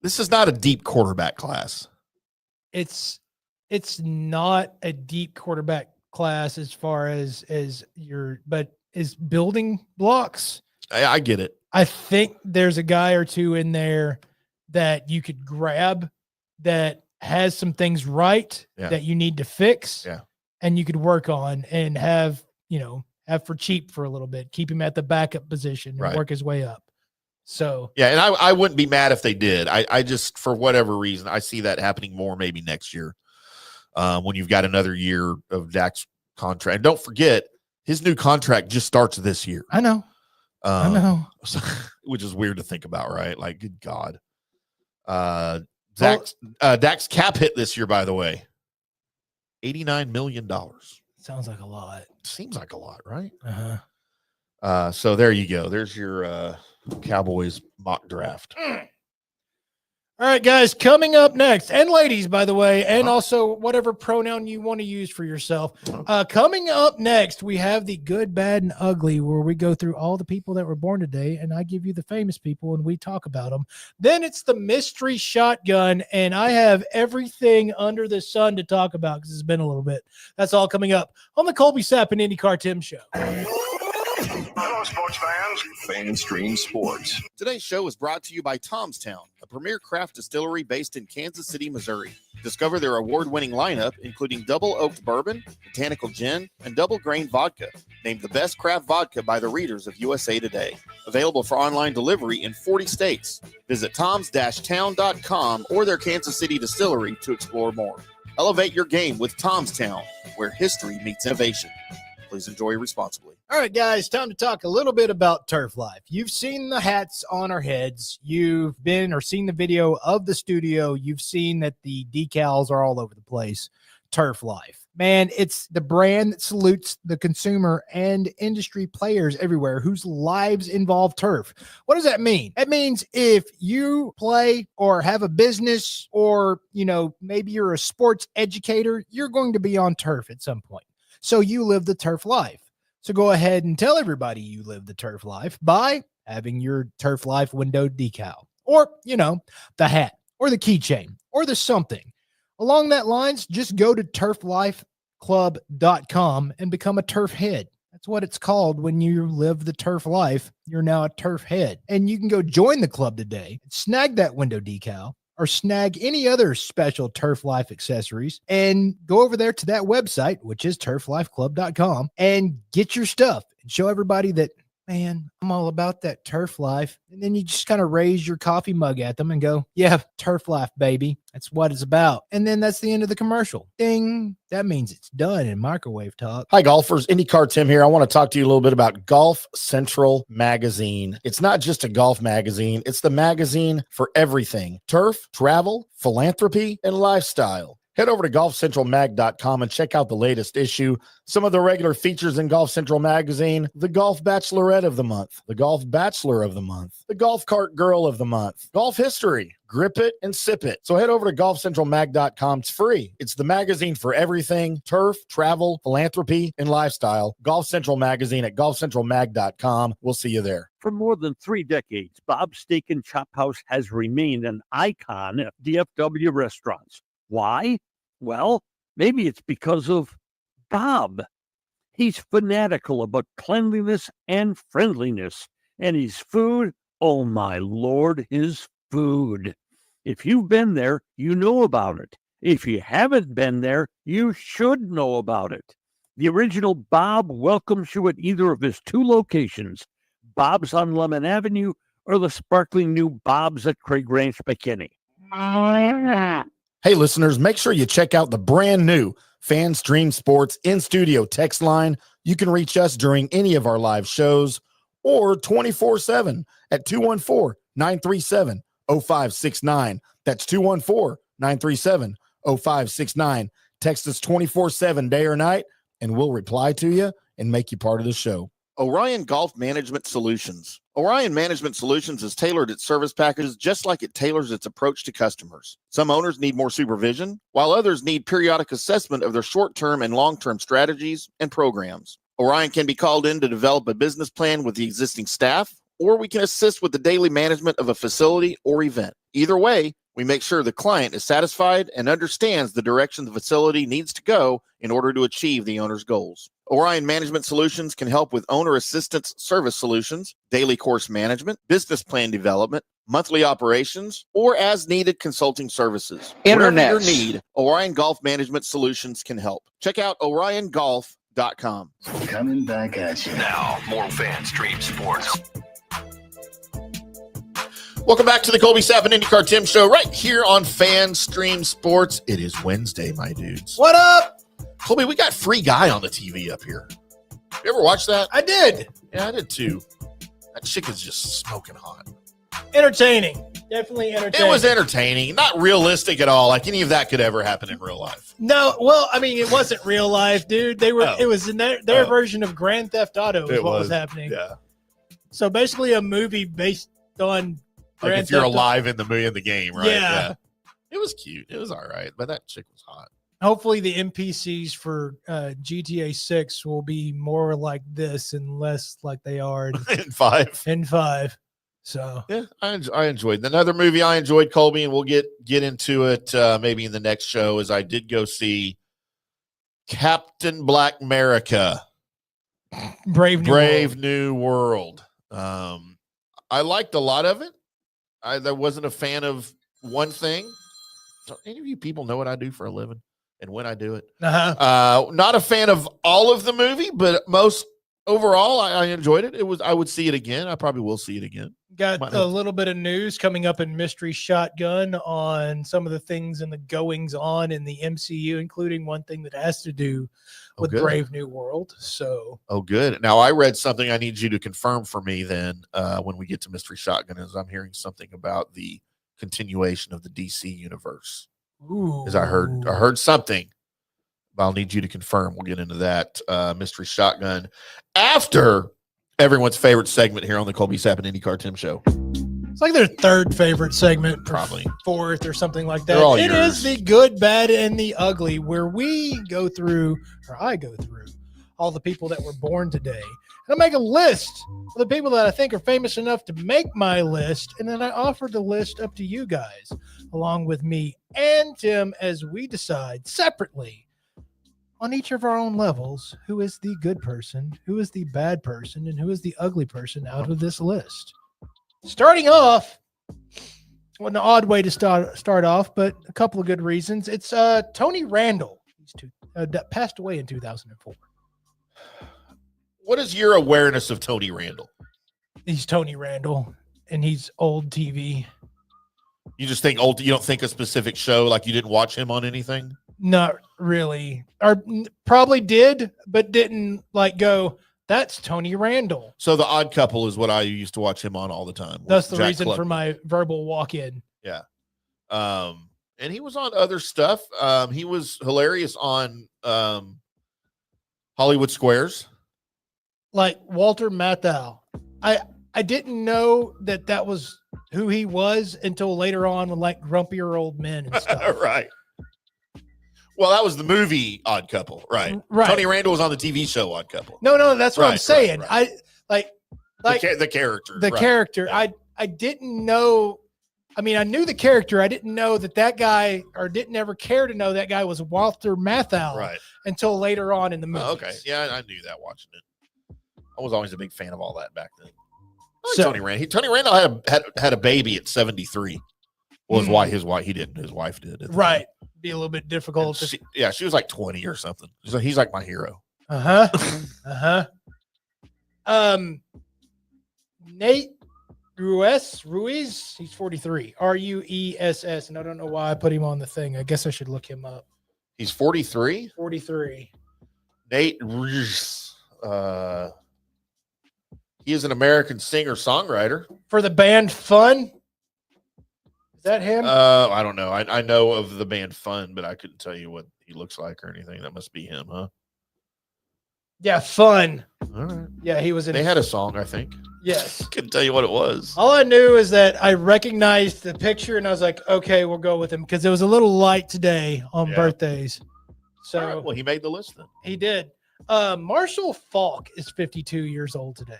This is not a deep quarterback class. It's not a deep quarterback class as far as but is building blocks. I get it. I think there's a guy or two in there that you could grab that has some things right that you need to fix. Yeah. And you could work on and have for cheap for a little bit, keep him at the backup position and work his way up. So, yeah. And I wouldn't be mad if they did. I just, for whatever reason, I see that happening more maybe next year when you've got another year of Dak's contract. And don't forget, his new contract just starts this year. I know. Which is weird to think about, right? Like, good God. Dak's cap hit this year, by the way, $89 million. Sounds like a lot. Seems like a lot, right? Uh-huh. So there you go. There's your Cowboys mock draft. All right, guys, coming up next, and ladies, by the way, and also whatever pronoun you want to use for yourself. Coming up next, we have the good, bad, and ugly, where we go through all the people that were born today, and I give you the famous people, and we talk about them. Then it's the mystery shotgun, and I have everything under the sun to talk about because it's been a little bit. That's all coming up on the Colby Sapp and IndyCar Timm Show. Hello, sports fans. FanStream Sports. Today's show is brought to you by Tom's Town, a premier craft distillery based in Kansas City, Missouri. Discover their award-winning lineup, including double oaked bourbon, botanical gin, and double grain vodka. Named the best craft vodka by the readers of USA Today. Available for online delivery in 40 states. Visit toms-town.com or their Kansas City distillery to explore more. Elevate your game with Tom's Town, where history meets innovation. Please enjoy responsibly. All right, guys, time to talk a little bit about Turf Life. You've seen the hats on our heads. You've been or seen the video of the studio. You've seen that the decals are all over the place. Turf Life. Man, it's the brand that salutes the consumer and industry players everywhere whose lives involve turf. What does that mean? That means if you play or have a business or, maybe you're a sports educator, you're going to be on turf at some point. So you live the turf life. So go ahead and tell everybody you live the turf life by having your Turf Life window decal or, the hat or the keychain or the something. Along that lines, just go to turflifeclub.com and become a turf head. That's what it's called when you live the turf life. You're now a turf head. And you can go join the club today, snag that window decal, or snag any other special Turf Life accessories, and go over there to that website, which is turflifeclub.com, and get your stuff and show everybody that, man, I'm all about that Turf Life. And then you just kind of raise your coffee mug at them and go, yeah, Turf Life, baby. That's what it's about. And then that's the end of the commercial. Ding. That means it's done in microwave talk. Hi, golfers. IndyCar Tim here. I want to talk to you a little bit about Golf Central Magazine. It's not just a golf magazine. It's the magazine for everything: turf, travel, philanthropy, and lifestyle. Head over to golfcentralmag.com and check out the latest issue. Some of the regular features in Golf Central Magazine: the Golf Bachelorette of the Month, the Golf Bachelor of the Month, the Golf Cart Girl of the Month, Golf History, Grip It and Sip It. So head over to golfcentralmag.com. It's free. It's the magazine for everything: turf, travel, philanthropy, and lifestyle. Golf Central Magazine at golfcentralmag.com. We'll see you there. For more than 3 decades, Bob's Steak and Chop House has remained an icon at DFW restaurants. Why? Well, maybe it's because of Bob. He's fanatical about cleanliness and friendliness, and his food, oh my Lord, his food. If you've been there, you know about it. If you haven't been there, you should know about it. The original Bob welcomes you at either of his 2 locations, Bob's on Lemon Avenue or the sparkling new Bob's at Craig Ranch, McKinney. Hey, listeners, make sure you check out the brand new Fan Stream Sports in-studio text line. You can reach us during any of our live shows or 24/7 at 214-937-0569. That's 214-937-0569. Text us 24/7 day or night, and we'll reply to you and make you part of the show. Orion Golf Management Solutions. Orion Management Solutions has tailored its service packages just like it tailors its approach to customers. Some owners need more supervision, while others need periodic assessment of their short-term and long-term strategies and programs. Orion can be called in to develop a business plan with the existing staff, or we can assist with the daily management of a facility or event. Either way, we make sure the client is satisfied and understands the direction the facility needs to go in order to achieve the owner's goals. Orion Management Solutions can help with owner assistance service solutions, daily course management, business plan development, monthly operations, or as needed consulting services. Internet. Whatever your need, Orion Golf Management Solutions can help. Check out oriongolf.com. Coming back at you. Now, more Fan Stream Sports. Welcome back to the Colby Sapp and IndyCar Tim show right here on Fan Stream Sports. It is Wednesday, my dudes. What up? Colby, we got Free Guy on the TV up here. You ever watch that? I did. Yeah, I did too. That chick is just smoking hot. Entertaining. Definitely entertaining. It was entertaining. Not realistic at all. Like any of that could ever happen in real life. No, well, I mean, it wasn't real life, dude. They were. Oh. It was in their version of Grand Theft Auto is what was happening. Yeah. So basically a movie based on Like Grand if you're Theft Auto. alive in the movie, in the game, right? Yeah. It was cute. It was all right. But that chick was hot. Hopefully the NPCs for GTA 6 will be more like this and less like they are In 5. in 5. So Yeah, I enjoyed another movie. I enjoyed, Colby, and we'll get into it maybe in the next show. Is I did go see Captain Black America, Brave New World. I liked a lot of it. I wasn't a fan of one thing. So any of you people know what I do for a living and when I do it. Not a fan of all of the movie, but most overall, I enjoyed it. I would see it again. I probably will see it again. Got a little bit of news coming up in Mystery Shotgun on some of the things and the goings on in the MCU, including one thing that has to do with Brave New World. So, good. Now I read something I need you to confirm for me then when we get to Mystery Shotgun is I'm hearing something about the continuation of the DC universe. Because I heard something, but I'll need you to confirm. We'll get into that Mystery Shotgun after everyone's favorite segment here on the Colby Sapp and IndyCar Tim show. it's like their third favorite segment, Probably. fourth or something like that. They're all It yours. is the good, bad, and the ugly, where we go through, or I go through, all the people that were born today. And I make a list of the people that I think are famous enough to make my list, and then I offer the list up to you guys, along with me and Tim, as we decide separately on each of our own levels who is the good person, who is the bad person, and who is the ugly person out of this list. Starting off, well, an odd way to start off, but a couple of good reasons. It's Tony Randall. He's passed away in 2004. What is your awareness of Tony Randall? He's Tony Randall, and he's old TV. You just think old. You don't think a specific show, like you didn't watch him on anything? Not really. Or probably did, but didn't like go, that's Tony Randall. So The Odd Couple is what I used to watch him on all the time. That's the Jack reason for Klugman. my verbal walk-in. Yeah. And he was on other stuff. He was hilarious on Hollywood Squares. Like Walter Matthau. I didn't know that was who he was until later on with like grumpier old men and stuff. Right. Well, that was the movie Odd Couple, right? Right. Tony Randall was on the TV show Odd Couple. No, that's what I'm Right, saying. right. I like The character. the right. character. Yeah. I didn't know. I mean, I knew the character. I didn't know that guy, or didn't ever care to know that guy was Walter Matthau Right. until later on in the movie. Oh, okay. Yeah, I knew that watching it. I was always a big fan of all that back then. I like So- Tony Randall. Tony Randall had a baby at 73. Well, his wife he didn't. His wife did. at the Right. time. Be a little bit difficult. She was like 20 or something. He's like my hero. Nate Ruiz, he's 43. Ruess, and I don't know why I put him on the thing. I guess I should look him up. He's 43. 43. Nate Ruiz. He is an American singer-songwriter. For the band Fun. Is that him? I don't know. I know of the band Fun, but I couldn't tell you what he looks like or anything. That must be him, huh? Yeah, Fun. All right. Yeah, he was in. They had a song, I think. Yes. Couldn't tell you what it was. All I knew is that I recognized the picture and I was like, okay, we'll go with him because it was a little light today on Yeah. birthdays. So All right, well, he made the list then. he did. Marshall Falk is 52 years old today.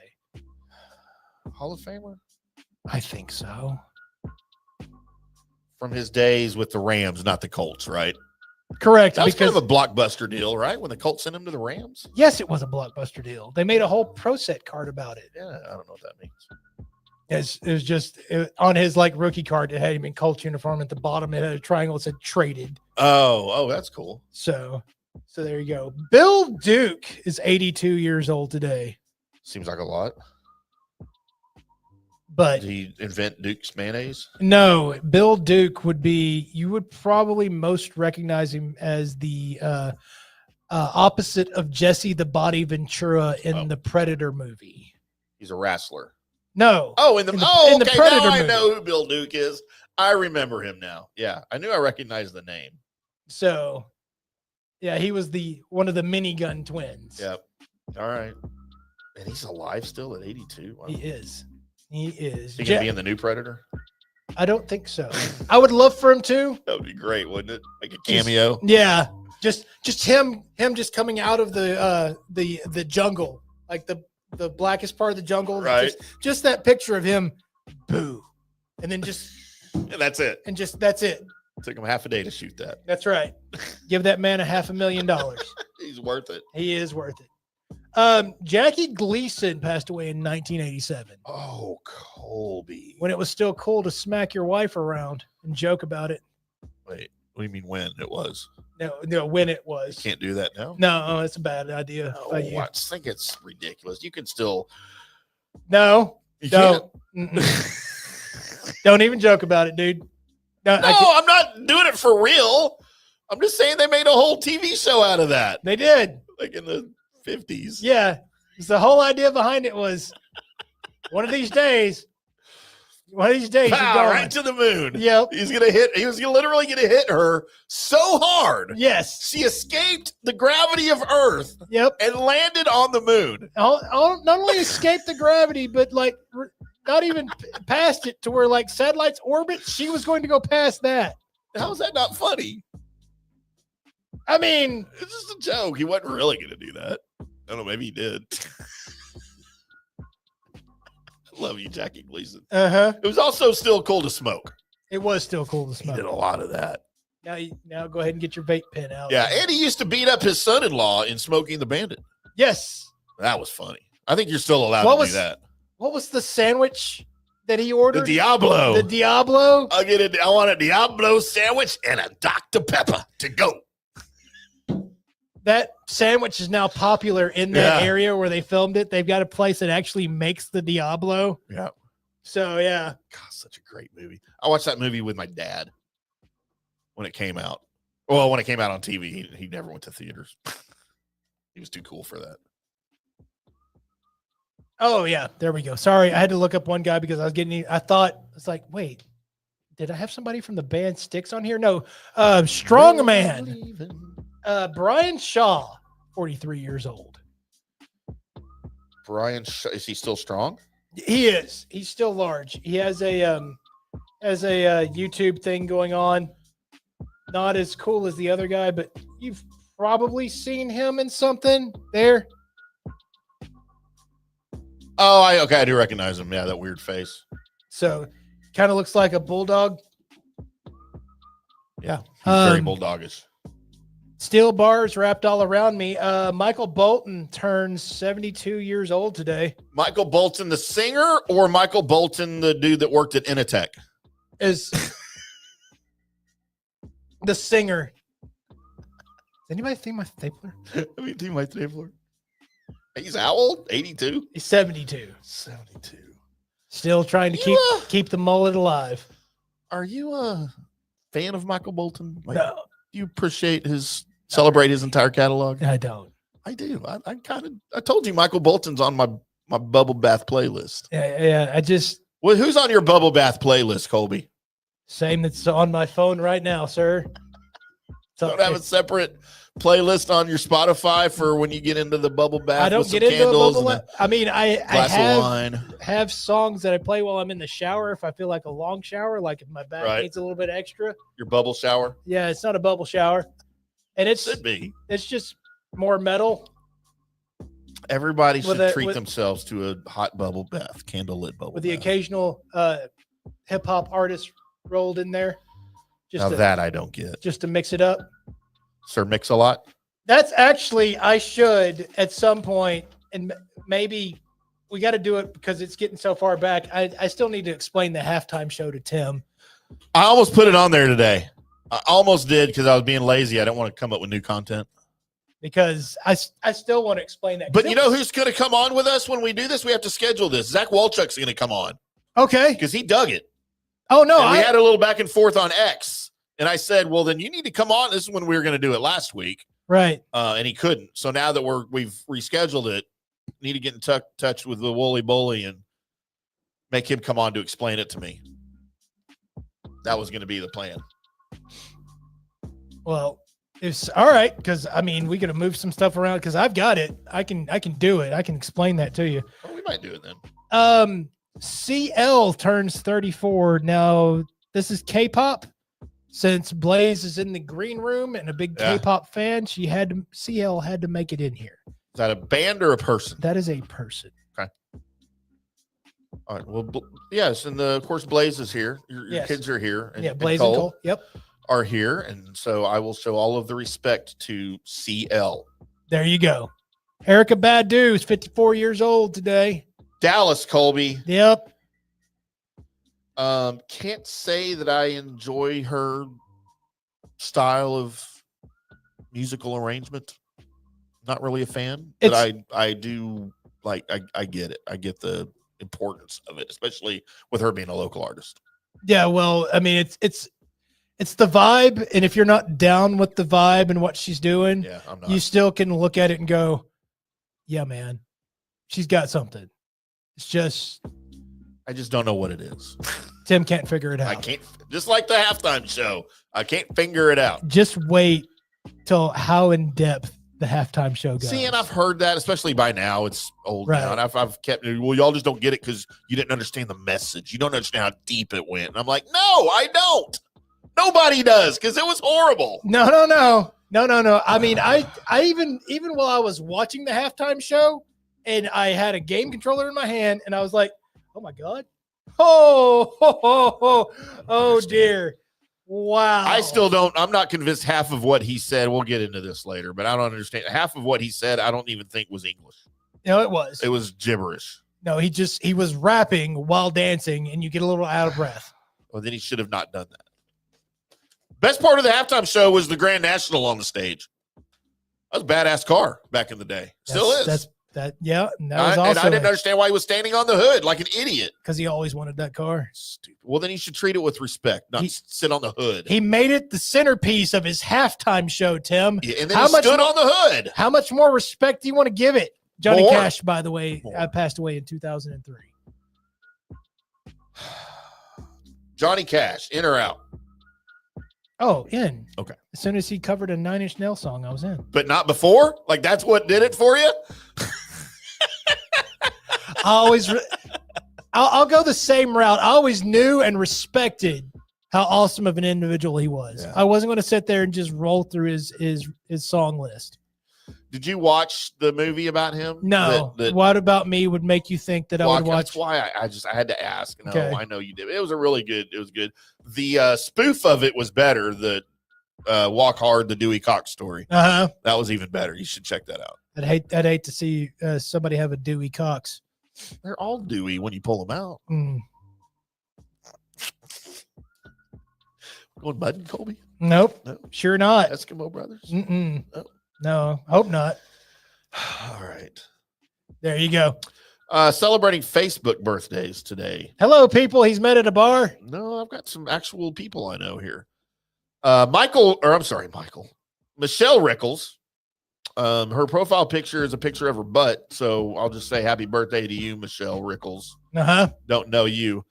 Hall of Famer? I think so. From his days with the Rams, not the Colts, right? Correct. That was because kind of a blockbuster deal, right? When the Colts sent him to the Rams? yes, it was a blockbuster deal. They made a whole pro set card about it. Yeah, I don't know what that means. It was just on his like rookie card. It had him in Colts uniform at the bottom. It had a triangle that said traded. Oh, that's cool. So there you go. Bill Duke is 82 years old today. Seems like a lot. But Did he invent Duke's mayonnaise? no, Bill Duke would be, you would probably most recognize him as the opposite of Jesse the Body Ventura in the Predator movie. He's a wrestler. No. Oh, in the okay, Predator now I movie. know who Bill Duke is. I remember him now. Yeah, I knew I recognized the name. So, yeah, he was one of the minigun twins. Yep. All right. And he's alive still at 82. Wow. He is. He is. Is he going to be in the new Predator? I don't think so. I would love for him to. That would be great, wouldn't it? Like a cameo. Yeah. Just him just coming out of the jungle, like the blackest part of the jungle. Right. Just that picture of him, boo. And then And that's it. that's it. Took him half a day to shoot that. That's right. Give that man $500,000. He's worth it. He is worth it. Jackie Gleason passed away in 1987. Oh, Colby. When it was still cool to smack your wife around and joke about it. Wait, what do you mean when it was? No, when it was. Can't do that now? No, it's a bad idea. Oh, by you. I just think it's ridiculous. You can still. No, You don't. Don't even joke about it, dude. No, I'm not doing it for real. I'm just saying they made a whole TV show out of that. they did. Like in the 50s. Yeah. 'Cause the whole idea behind it was one of these days, you're Pow, going. right to the moon. Yep. He was literally going to hit her so hard. Yes. She escaped the gravity of Earth Yep. and landed on the moon. Not only escaped the gravity, but like not even past it to where like satellites orbit. She was going to go past that. How is that not funny? I mean, It's just a joke. He wasn't really going to do that. I don't know. Maybe he did. Love you, Jackie Gleason. uh-huh. It was also still cool to smoke. It was still cool to He smoke. did a lot of that. Now go ahead and get your vape pen out. Yeah, and he used to beat up his son-in-law in Smoking the Bandit. Yes. That was funny. I think you're still allowed to do that. What was the sandwich that he ordered? The Diablo. The Diablo. I want a Diablo sandwich and a Dr. Pepper to go. That sandwich is now popular in that area where they filmed it. They've got a place that actually makes the Diablo. Yeah. So, yeah. God, such a great movie. I watched that movie with my dad when it came out. Well, when it came out on TV, he never went to theaters. He was too cool for that. Oh, yeah. There we go. Sorry. I had to look up one guy because I thought, it's like, wait, did I have somebody from the band Styx on here? No. Strongman. Brian Shaw, 43 years old. Brian, is he still strong? He is. He's still large. He has a YouTube thing going on. Not as cool as the other guy, but you've probably seen him in something there. Oh, I do recognize him. Yeah, that weird face. So, kind of looks like a bulldog. Yeah, he's very bulldogish. Steel bars wrapped all around me. Michael Bolton turns 72 years old today. Michael Bolton, the singer, or Michael Bolton, the dude that worked at Initech? Is the singer. Anybody see my stapler? Let me see my stapler. He's how old? 82? He's 72. 72. Still trying to keep the mullet alive. Are you a fan of Michael Bolton? Like, no. Do you appreciate celebrate his entire catalog? I don't. I do. I told you Michael Bolton's on my bubble bath playlist. Yeah. Well, who's on your bubble bath playlist, Colby? Same that's on my phone right now, sir. Don't have a separate playlist on your Spotify for when you get into the bubble bath. I don't get into a bubble bath. I mean, I have songs that I play while I'm in the shower if I feel like a long shower, like if my back needs a little bit extra. Your bubble shower? Yeah, it's not a bubble shower. And it should be. It's just more metal. Everybody should treat themselves to a hot bubble bath, candlelit bubble with the occasional hip hop artist rolled in there. That I don't get. Just to mix it up. Sir Mix-a-Lot? That's actually, I should at some point, and maybe we got to do it because it's getting so far back. I still need to explain the halftime show to Tim. I almost put it on there today. I almost did because I was being lazy. I didn't want to come up with new content. Because I still want to explain that. But you know who's going to come on with us when we do this? We have to schedule this. Zach Walchuk's going to come on. Okay. Because he dug it. Oh, no. And we had a little back and forth on X. And I said, well, then you need to come on. This is when we were going to do it last week. Right. And he couldn't. So now that we've rescheduled it, need to get in touch with the Wooly Bully and make him come on to explain it to me. That was going to be the plan. Well, it's all right. Because, I mean, we got to move some stuff around because I've got it. I can do it. I can explain that to you. Well, we might do it then. CL turns 34. Now, this is K-pop. Since Blaze is in the green room and a big K-pop fan, CL had to make it in here. Is that a band or a person? That is a person. Okay. All right. Well, yes, and of course Blaze is here. Your kids are here. And, Blaze and Cole. Yep. Are here, and so I will show all of the respect to CL. There you go. Erica Badu is 54 years old today. Dallas, Colby. Yep. Can't say that I enjoy her style of musical arrangement. Not really a fan, but I do like. I get it. I get the importance of it, especially with her being a local artist. Yeah, well, I mean, it's the vibe, and if you're not down with the vibe and what she's doing, I'm not. You still can look at it and go, "Yeah, man, she's got something." It's just. I just don't know what it is. Tim can't figure it out. I can't, just like the halftime show. I can't figure it out. Just wait till how in depth the halftime show goes. See, and I've heard that, especially by now. It's old now. And I've kept, well, y'all just don't get it because you didn't understand the message. You don't understand how deep it went. And I'm like, no, I don't. Nobody does because it was horrible. No. I mean, I even while I was watching the halftime show and I had a game controller in my hand and I was like, oh my God. Oh dear. Wow. I still don't. I'm not convinced half of what he said. We'll get into this later, but I don't understand. Half of what he said, I don't even think was English. No, it was. It was gibberish. No, he was rapping while dancing, and you get a little out of breath. Well, then he should have not done that. Best part of the halftime show was the Grand National on the stage. That was a badass car back in the day. Still is. Yeah. And that was also and I didn't understand why he was standing on the hood like an idiot. because he always wanted that car. Stupid. Well, then he should treat it with respect, not sit on the hood. He made it the centerpiece of his halftime show, Tim. Yeah, and then he stood on the hood. How much more respect do you want to give it? Johnny More. Cash, by the way, More. passed away in 2003. Johnny Cash, in or out? Oh, in. Okay. As soon as he covered a 9 Inch Nails song, I was in. But not before? Like that's what did it for you? I'll go the same route. I always knew and respected how awesome of an individual he was. Yeah. I wasn't going to sit there and just roll through his song list. Did you watch the movie about him? No. What about me would make you think that I would watch? That's why I had to ask. No, Okay. I know you did. It was good. The spoof of it was better. The Walk Hard, the Dewey Cox story. Uh-huh. That was even better. You should check that out. I'd hate to see somebody have a Dewey Cox. They're all Dewey when you pull them out. Mm. Going Bud and Colby? Nope. No. Sure not. Eskimo Brothers? Mm-mm. No. No, hope not. All right. There you go. Celebrating Facebook birthdays today. Hello, people. He's met at a bar. No, I've got some actual people I know here. Michelle Rickles. Her profile picture is a picture of her butt, so I'll just say happy birthday to you, Michelle Rickles. Uh-huh. Don't know you.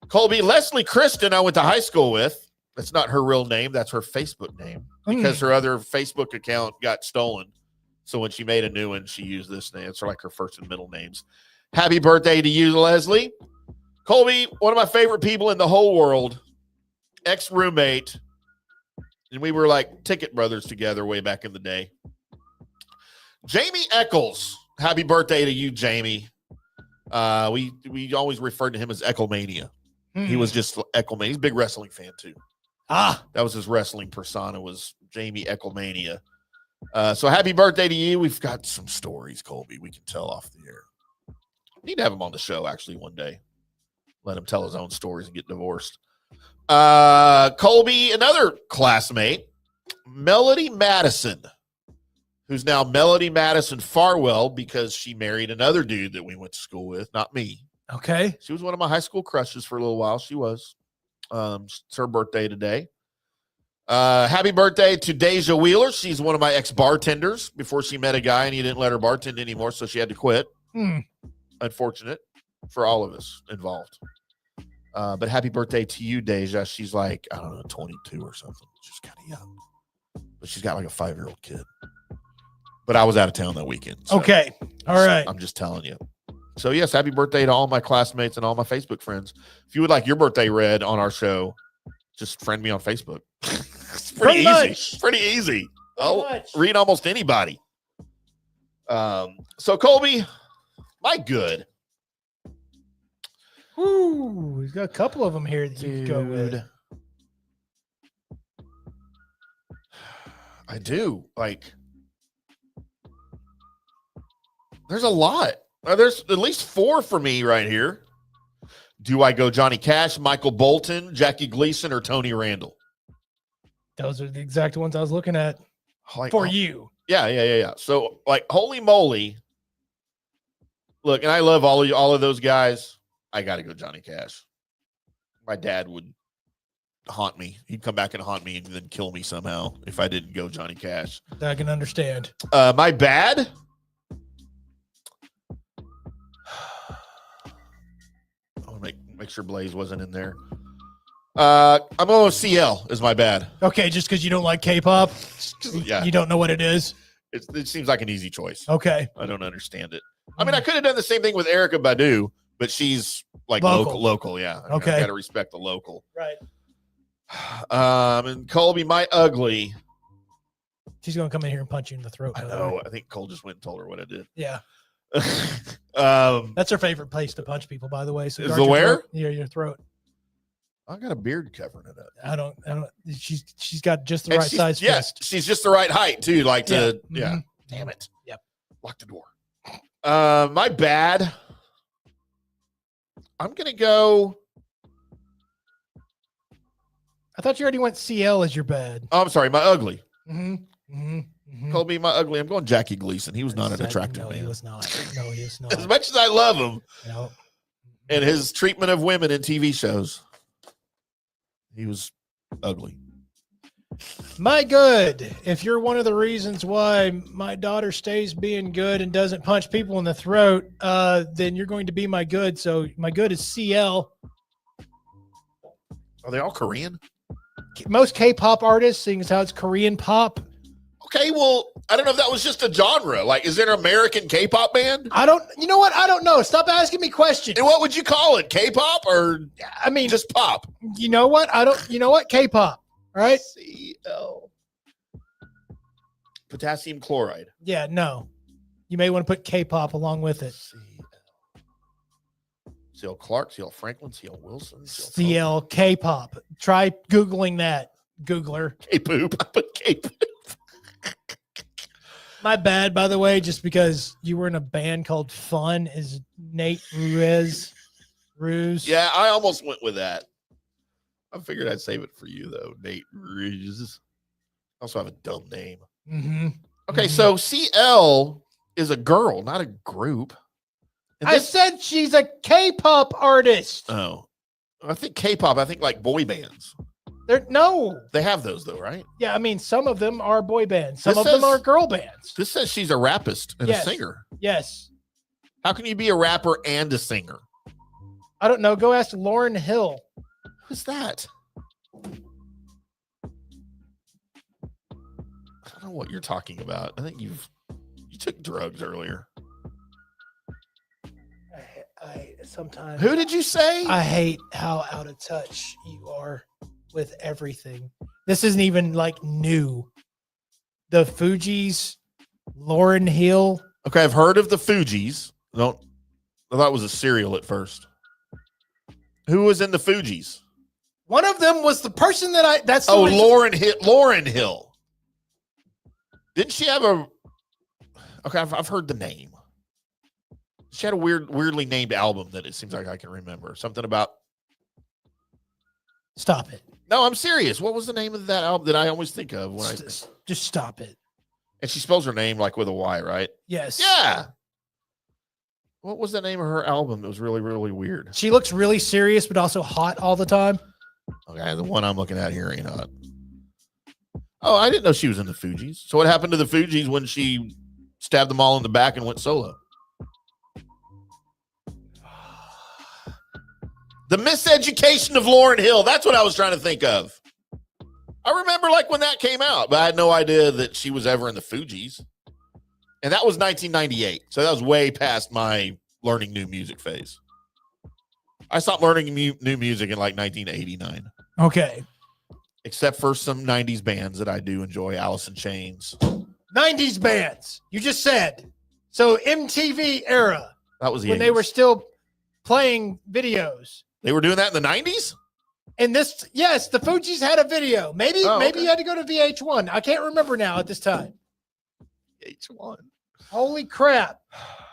Colby, Leslie Kristen, I went to high school with. That's not her real name. That's her Facebook name because her other Facebook account got stolen. So when she made a new one, she used this name. It's like her first and middle names. Happy birthday to you, Leslie. Colby, one of my favorite people in the whole world, ex-roommate, and we were like ticket brothers together way back in the day. Jamie Eccles. Happy birthday to you, Jamie. We always referred to him as Ecclemania. He was just Ecclemania. He's a big wrestling fan too. That was his wrestling persona, was Jamie Ecclemania. So happy birthday to you. We've got some stories, Colby, we can tell off the air. Need to have him on the show actually one day. Let him tell his own stories and get divorced. Colby, another classmate, Melody Madison, who's now Melody Madison Farwell because she married another dude that we went to school with, not me. Okay. She was one of my high school crushes for a little while. She was. It's her birthday today. Happy birthday to Deja Wheeler. She's one of my ex-bartenders before she met a guy and he didn't let her bartend anymore, so she had to quit. Unfortunate for all of us involved. But happy birthday to you, Deja. She's like, I don't know, 22 or something. She's kind of young. But she's got like a 5-year-old kid. But I was out of town that weekend. So Okay. All right. I'm just telling you. So, yes, happy birthday to all my classmates and all my Facebook friends. If you would like your birthday read on our show, just friend me on Facebook. It's pretty easy. Pretty easy. I'll read almost anybody. So, Colby, my good. Ooh, we've got a couple of them here that you can go with. I do. Like, there's a lot. There's at least 4 for me right here. Do I go Johnny Cash, Michael Bolton, Jackie Gleason, or Tony Randall? Those are the exact ones I was looking at for you. Yeah. So, like, holy moly. Look, and I love all of those guys. I got to go Johnny Cash. My dad would haunt me. He'd come back and haunt me and then kill me somehow if I didn't go Johnny Cash. I can understand. My bad. I want to make sure Blaze wasn't in there. I'm going with CL is my bad. Okay, just because you don't like K-pop? Yeah. You don't know what it is? It seems like an easy choice. Okay. I don't understand it. I mean, I could have done the same thing with Erykah Badu, but she's like local. Yeah. Okay. I got to respect the local. Right. And Colby, my ugly. She's going to come in here and punch you in the throat. I know. I think Cole just went and told her what I did. Yeah. That's her favorite place to punch people, by the way. So is the where? Your throat. I got a beard covering it up. I don't. She's got just the And right size fist. she's just the right height too. Like to, Yeah. Damn it. Yep. Lock the door. My bad. I'm gonna go. I thought you already went CL as your bad. Oh, I'm sorry. My ugly. Colby, my ugly. I'm going Jackie Gleason. He was not an attractive man. He was not. No, he is not. As much as I love him, No. and his treatment of women in TV shows, he was ugly. My good. If you're one of the reasons why my daughter stays being good and doesn't punch people in the throat, then you're going to be my good. So my good is CL. Are they all Korean? Most K-pop artists, seeing as how it's Korean pop. Okay, well, I don't know if that was just a genre. Like, is there an American K-pop band? You know what? I don't know. Stop asking me questions. And what would you call it? K-pop or just pop? You know what? You know what? K-pop, right? CL. Potassium chloride. Yeah, no. You may want to put K-pop along with it. CL Clark, CL Franklin, CL Wilson. CL K-pop. Try Googling that, Googler. K-poop. I put K-poop. My bad, by the way, just because you were in a band called Fun is Nate Ruiz. Yeah, I almost went with that. I figured I'd save it for you, though. Nate Ruiz. Also have a dumb name. Mm-hmm. Okay, so CL is a girl, not a group. I said she's a K-pop artist. Oh. I think K-pop, like boy bands. No. They have those, though, right? Yeah, I mean, some of them are boy bands. Some of them are girl bands. This says she's a rapist and a singer. Yes. How can you be a rapper and a singer? I don't know. Go ask Lauryn Hill. Who's that? I don't know what you're talking about. I think you took drugs earlier. I sometimes. Who did you say? I hate how out of touch you are with everything. This isn't even like new. The Fugees, Lauryn Hill. Okay, I've heard of the Fugees. I thought it was a cereal at first. Who was in the Fugees? One of them was the person that that's the Lauryn Hill. Didn't she have a? Okay, I've heard the name. She had a weirdly named album that it seems like I can remember. Something about. Stop it. No, I'm serious. What was the name of that album that I always think of when just stop it. And she spells her name like with a Y, right? Yes. Yeah. What was the name of her album? It was really, really weird. She looks really serious, but also hot all the time. Okay, the one I'm looking at here ain't hot. Oh, I didn't know she was in the Fugees. So what happened to the Fugees when she stabbed them all in the back and went solo? The Miseducation of Lauryn Hill. That's what I was trying to think of. I remember like when that came out, but I had no idea that she was ever in the Fugees. And that was 1998. So that was way past my learning new music phase. I stopped learning new music in like 1989. Okay. Except for some 90s bands that I do enjoy. Alice in Chains. 90s bands. You just said. So MTV era. That was the when 80s. They were still playing videos. They were doing that in the 90s? And the Fugees had a video. Maybe you had to go to VH1. I can't remember now at this time. VH1. Holy crap.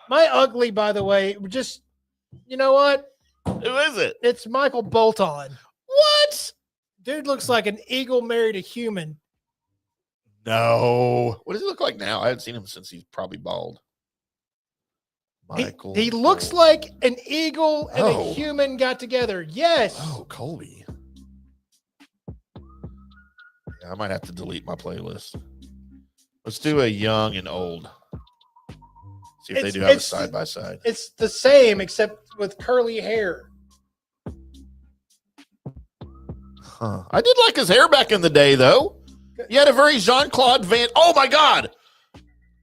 My ugly, by the way, just, you know what? Who is it? It's Michael Bolton. What? Dude looks like an eagle married a human. No. What does he look like now? I haven't seen him since he's probably bald. Michael. He looks like an eagle and a human got together. Yes. Oh, Colby. Yeah, I might have to delete my playlist. Let's do a young and old. See if they do have a side by side. It's the same except with curly hair. Huh. I did like his hair back in the day, though. He had a very Jean-Claude Van. Oh my God!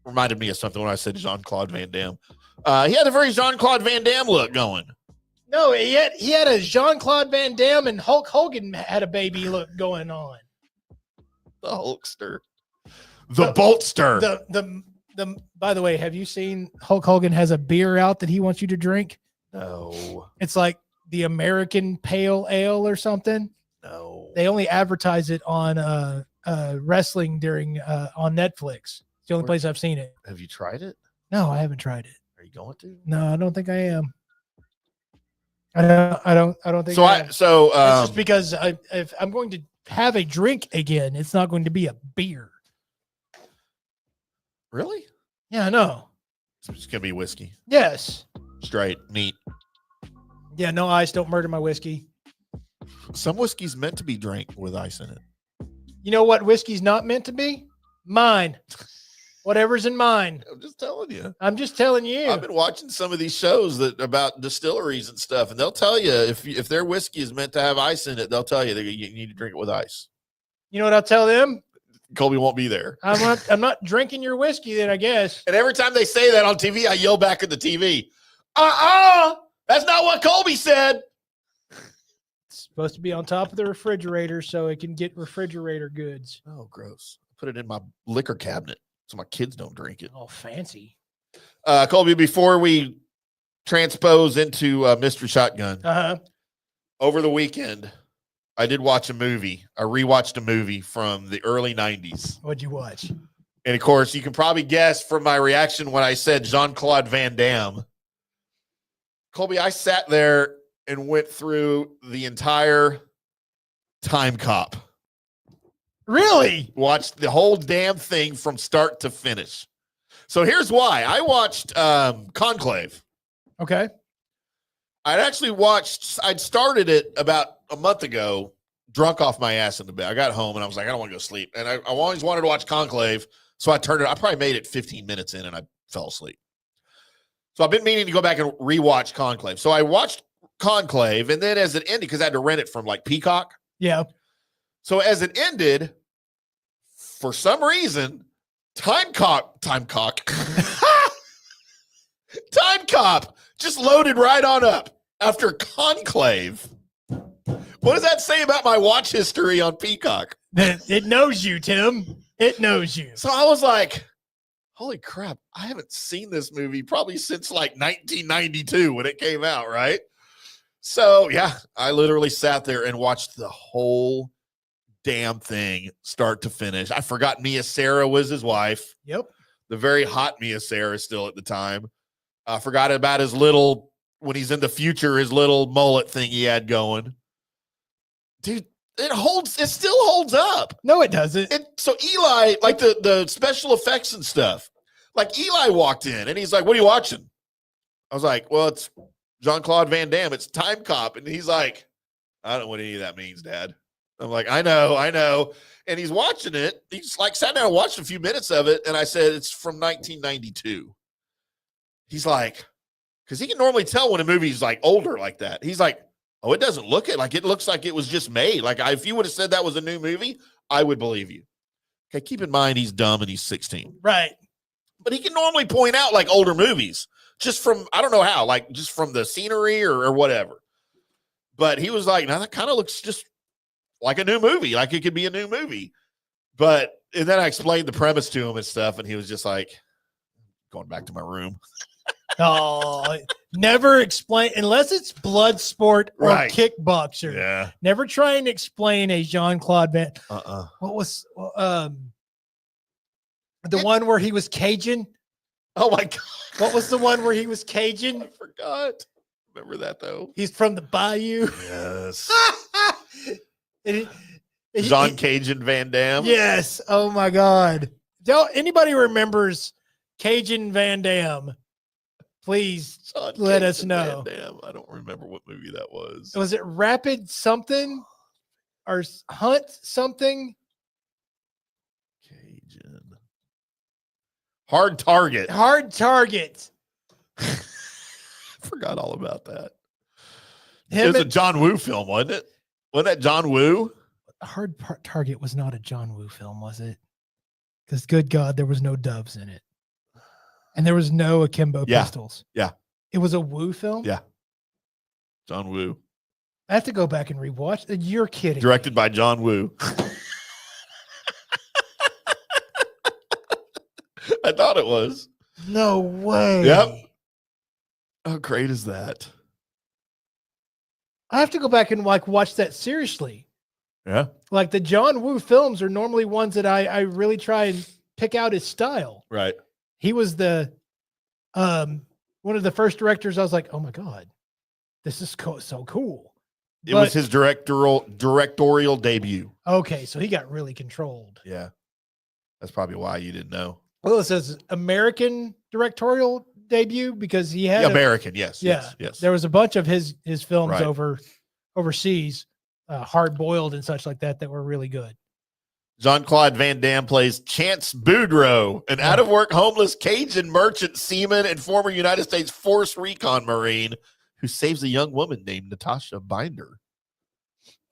Reminded me of something when I said Jean-Claude Van Damme. He had a very Jean-Claude Van Damme look going. No, he had a Jean-Claude Van Damme and Hulk Hogan had a baby look going on. The Hulkster. The Boltster. The by the way, have you seen Hulk Hogan has a beer out that he wants you to drink? No. It's like the American Pale Ale or something. No. They only advertise it on wrestling during on Netflix. It's the only place I've seen it. Have you tried it? No, I haven't tried it. Are you going to? No, I don't think I am. I don't think So I am. it's just because if I'm going to have a drink again, it's not going to be a beer. really? Yeah, I know. It's gonna be whiskey. Yes. Straight, neat. Yeah, no ice. Don't murder my whiskey. Some whiskey's meant to be drank with ice in it. You know what whiskey's not meant to be? Mine. Whatever's in mine. I'm just telling you. I'm just telling you. I've been watching some of these shows that about distilleries and stuff, and they'll tell you if their whiskey is meant to have ice in it, they'll tell you that you need to drink it with ice. You know what I'll tell them? Colby won't be there. I'm not drinking your whiskey then, I guess. And every time they say that on TV, I yell back at the TV. That's not what Colby said. It's supposed to be on top of the refrigerator so it can get refrigerator goods. Oh, gross. Put it in my liquor cabinet so my kids don't drink it. Oh, fancy. Colby, before we transpose into Mystery Shotgun, over the weekend, I did watch a movie. I rewatched a movie from the early 90s. What'd you watch? And, of course, you can probably guess from my reaction when I said Jean-Claude Van Damme. Colby, I sat there and went through the entire Time Cop. Really? Watched the whole damn thing from start to finish. So here's why. I watched Conclave. Okay. I'd started it about a month ago, drunk off my ass in the bed. I got home and I was like, I don't want to go sleep. And I always wanted to watch Conclave. So I turned it. I probably made it 15 minutes in and I fell asleep. So I've been meaning to go back and rewatch Conclave. So I watched Conclave, and then as it ended, because I had to rent it from like Peacock. Yeah. So as it ended, for some reason, Time Cop just loaded right on up after Conclave. What does that say about my watch history on Peacock? It knows you, Tim. It knows you. So I was like, holy crap, I haven't seen this movie probably since like 1992 when it came out, right? So, yeah, I literally sat there and watched the whole damn thing start to finish. I forgot Mia Sara was his wife. Yep. The very hot Mia Sara still at the time. I forgot about his little, when he's in the future, his little mullet thing he had going. Dude, it still holds up. No, it doesn't. So Eli, like the special effects and stuff, like Eli walked in and he's like, what are you watching? I was like, well, it's Jean-Claude Van Damme. It's Time Cop. And he's like, I don't know what any of that means, Dad. I'm like, I know. And he's watching it. He's like sat down and watched a few minutes of it. And I said, it's from 1992. He's like, because he can normally tell when a movie's like older like that. He's like, oh, it doesn't look it. Like, it looks like it was just made. Like, if you would have said that was a new movie, I would believe you. Okay, keep in mind he's dumb and he's 16. Right. But he can normally point out, like, older movies. Just from, I don't know how, like, just from the scenery or whatever. But he was like, no, that kind of looks just like a new movie. Like, it could be a new movie. But, and then I explained the premise to him and stuff, and he was just like, going back to my room. Oh, never explain unless it's blood sport or Right. kickboxer. Yeah. Never try and explain a Jean-Claude Van. Uh-uh. What was the one where he was Cajun? Oh my God. What was the one where he was Cajun? I forgot. Remember that though? He's from the Bayou. Yes. He- Jean Cajun Van Damme. Yes. Oh my God. Anybody remembers Cajun Van Damme? Please Jean let Cajun us know. Van Damme. I don't remember what movie that was. Was it Rapid something or Hunt something? Cajun. Hard Target. Hard Target. Forgot all about that. It Him was a and- John Woo film, wasn't it? Wasn't that John Woo? Target was not a John Woo film, was it? Because good God, there was no doves in it. And there was no akimbo pistols. Yeah. It was a Woo film? Yeah. John Woo. I have to go back and rewatch. You're kidding. Directed by John Woo. I thought it was. No way. Yep. How great is that? I have to go back and like watch that seriously. Yeah. Like the John Woo films are normally ones that I really try and pick out his style. Right. He was the one of the first directors I was like, oh my God, this is so cool. It was his directorial debut. Okay, so he got really controlled. Yeah. That's probably why you didn't know. Well, it says American directorial debut because he had American, yes. Yeah, yes. there was a bunch of his films Right. overseas, Hard Boiled and such like that were really good. Jean-Claude Van Damme plays Chance Boudreaux, an out-of-work homeless Cajun merchant seaman and former United States Force Recon Marine who saves a young woman named Natasha Binder.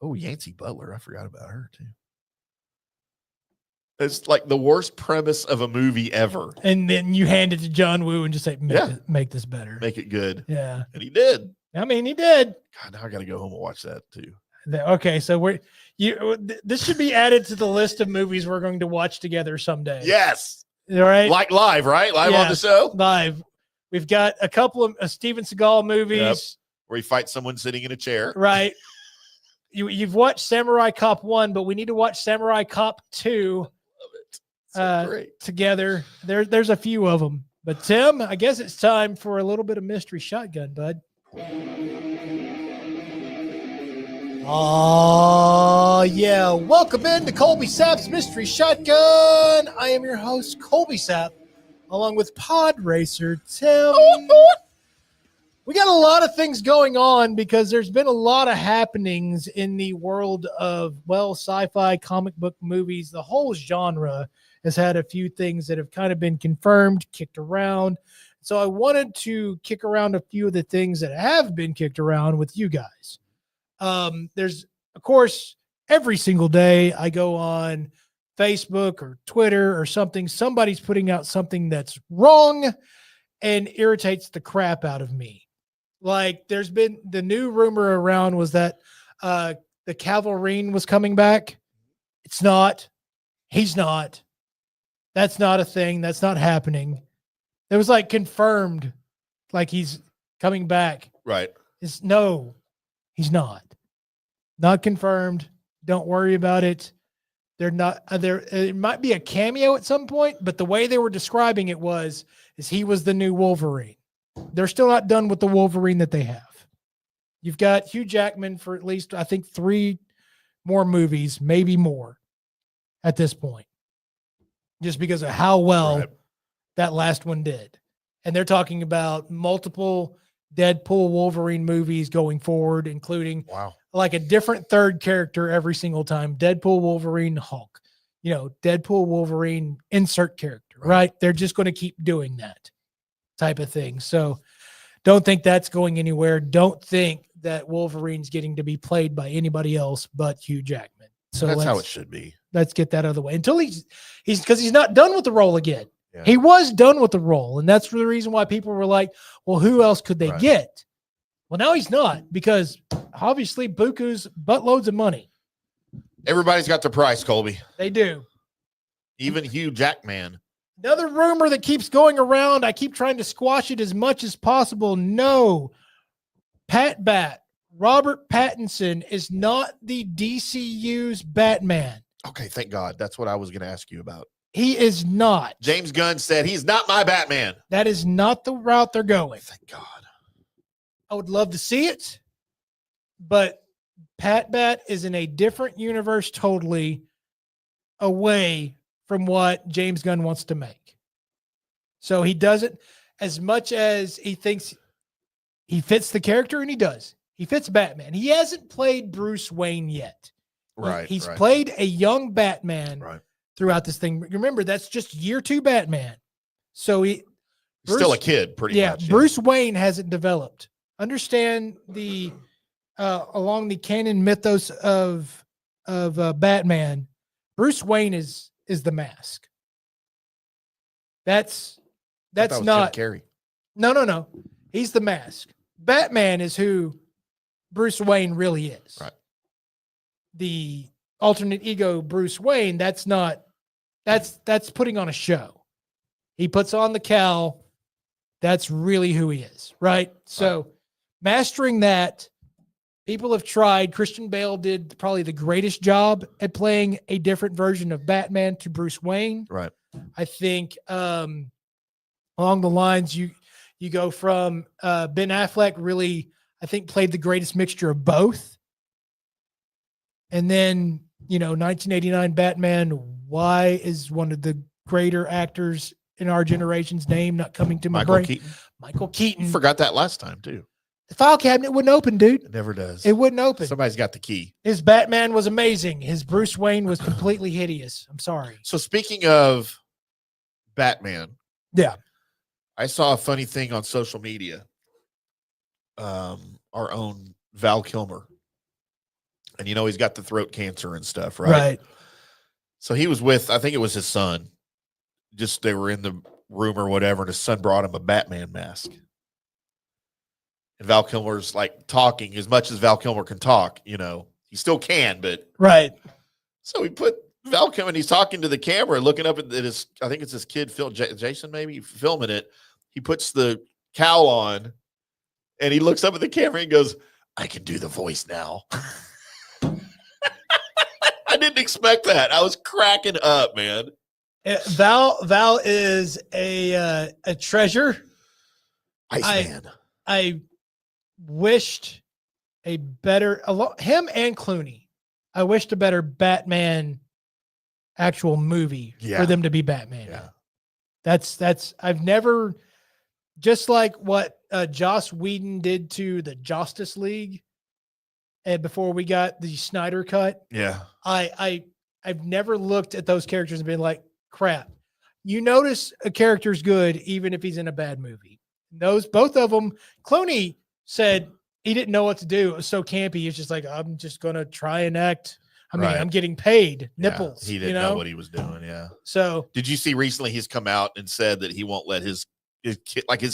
Oh, Yancey Butler. I forgot about her, too. It's like the worst premise of a movie ever. And then you hand it to John Woo and just say, make this better. Make it good. Yeah. And he did. I mean, he did. God, now I got to go home and watch that, too. Okay, so this should be added to the list of movies we're going to watch together someday. Yes. All right. Like live, right? Live on the show? Live. We've got a couple of Steven Seagal movies. Yep. Where he fights someone sitting in a chair. Right. You've watched Samurai Cop 1, but we need to watch Samurai Cop 2. Love it. So great. Together. There's a few of them. But Tim, I guess it's time for a little bit of mystery shotgun, bud. Oh, yeah. Welcome into Colby Sapp's Mystery Shotgun. I am your host, Colby Sapp, along with Pod Racer Tim. We got a lot of things going on because there's been a lot of happenings in the world of, sci-fi, comic book movies. The whole genre has had a few things that have kind of been confirmed, kicked around. So I wanted to kick around a few of the things that have been kicked around with you guys. There's, of course, every single day I go on Facebook or Twitter or something, somebody's putting out something that's wrong and irritates the crap out of me. Like there's been the new rumor around was that the Cavalrine was coming back. It's not. He's not. That's not a thing. That's not happening. It was like confirmed, like he's coming back. Right. No, he's not. Not confirmed. Don't worry about it. They're not there. It might be a cameo at some point, but the way they were describing it is he was the new Wolverine. They're still not done with the Wolverine that they have. You've got Hugh Jackman for at least, I think, 3 more movies, maybe more at this point, just because of how well that last one did. And they're talking about multiple Deadpool Wolverine movies going forward, including like a different third character every single time. Deadpool, Wolverine, Hulk, Deadpool, Wolverine, insert character, right? They're just going to keep doing that type of thing. So don't think that's going anywhere. Don't think that Wolverine's getting to be played by anybody else but Hugh Jackman. So that's how it should be. Let's get that out of the way until he's because he's not done with the role again. Yeah. He was done with the role. And that's the reason why people were like, well, who else could they get? Well, now he's not because obviously Buku's buttloads of money. Everybody's got their price, Colby. They do. Even Hugh Jackman. Another rumor that keeps going around. I keep trying to squash it as much as possible. No, Robert Pattinson is not the DCU's Batman. Okay, thank God. That's what I was going to ask you about. He is not. James Gunn said he's not my Batman. That is not the route they're going. Thank God. I would love to see it, but Bat is in a different universe totally away from what James Gunn wants to make. So he doesn't, as much as he thinks he fits the character, and he does. He fits Batman. He hasn't played Bruce Wayne yet. Right. He's played a young Batman throughout this thing. Remember, that's just year 2 Batman. So he's still a kid, pretty much. Bruce Wayne hasn't developed. Understand the along the canon mythos of Batman. Bruce Wayne is the Mask. That's not Jim Carrey. No. He's the Mask. Batman is who Bruce Wayne really is. Right. The alternate ego Bruce Wayne, that's putting on a show. He puts on the cowl. That's really who he is, right? So mastering that People have tried. Christian Bale did probably the greatest job at playing a different version of Batman to Bruce Wayne. Right. I think along the lines you go from Ben Affleck really, I think, played the greatest mixture of both. And then, 1989 Batman, why is one of the greater actors in our generation's name not coming to my Michael brain? Keaton. Michael Keaton. You forgot that last time too. The file cabinet wouldn't open, dude. It never does. It wouldn't open. Somebody's got the key. His Batman was amazing. His Bruce Wayne was completely hideous. I'm sorry. So speaking of Batman, Yeah. I saw a funny thing on social media. Our own Val Kilmer. And he's got the throat cancer and stuff, right? Right. So he was with, I think it was his son. Just they were in the room or whatever, and his son brought him a Batman mask. And Val Kilmer's like talking as much as Val Kilmer can talk, he still can, but Right. so he put Val Kilmer and he's talking to the camera, looking up at his, I think it's his kid, Jason, maybe filming it. He puts the cowl on and he looks up at the camera and goes, "I can do the voice now." I didn't expect that. I was cracking up, man. Val is a treasure. Iceman. I wished him and Clooney. I wished a better Batman actual movie for them to be Batman. Yeah. That's I've never, just like what Joss Whedon did to the Justice League, and before we got the Snyder cut. Yeah. I've never looked at those characters and been like, crap. You notice a character's good even if he's in a bad movie. Both of them, Clooney said he didn't know what to do. It was so campy. He's just like, I'm just going to try and act. Right. I'm getting paid. Yeah, Nipples. he didn't know what he was doing. Yeah. So did you see recently he's come out and said that he won't let his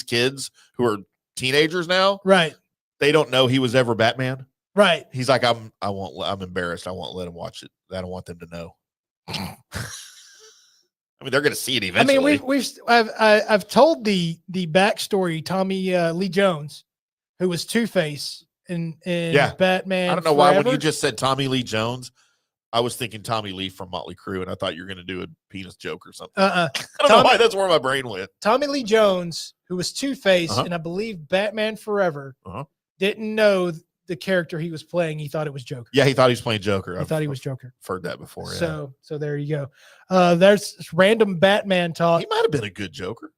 kids who are teenagers now, right, they don't know he was ever Batman. Right. He's like, I'm embarrassed. I won't let them watch it. I don't want them to know. I mean, they're going to see it eventually. I mean, I've told the backstory. Tommy Lee Jones, who was Two-Face in Batman. I don't know why when you just said Tommy Lee Jones, I was thinking Tommy Lee from Motley Crue, and I thought you were going to do a penis joke or something. I don't know why that's where my brain went. Tommy Lee Jones, who was Two-Face, and I believe Batman Forever, didn't know the character he was playing. He thought it was Joker. Yeah, he thought he was playing Joker. I thought he was Joker. I've heard that before. So there you go. There's random Batman talk. He might have been a good Joker.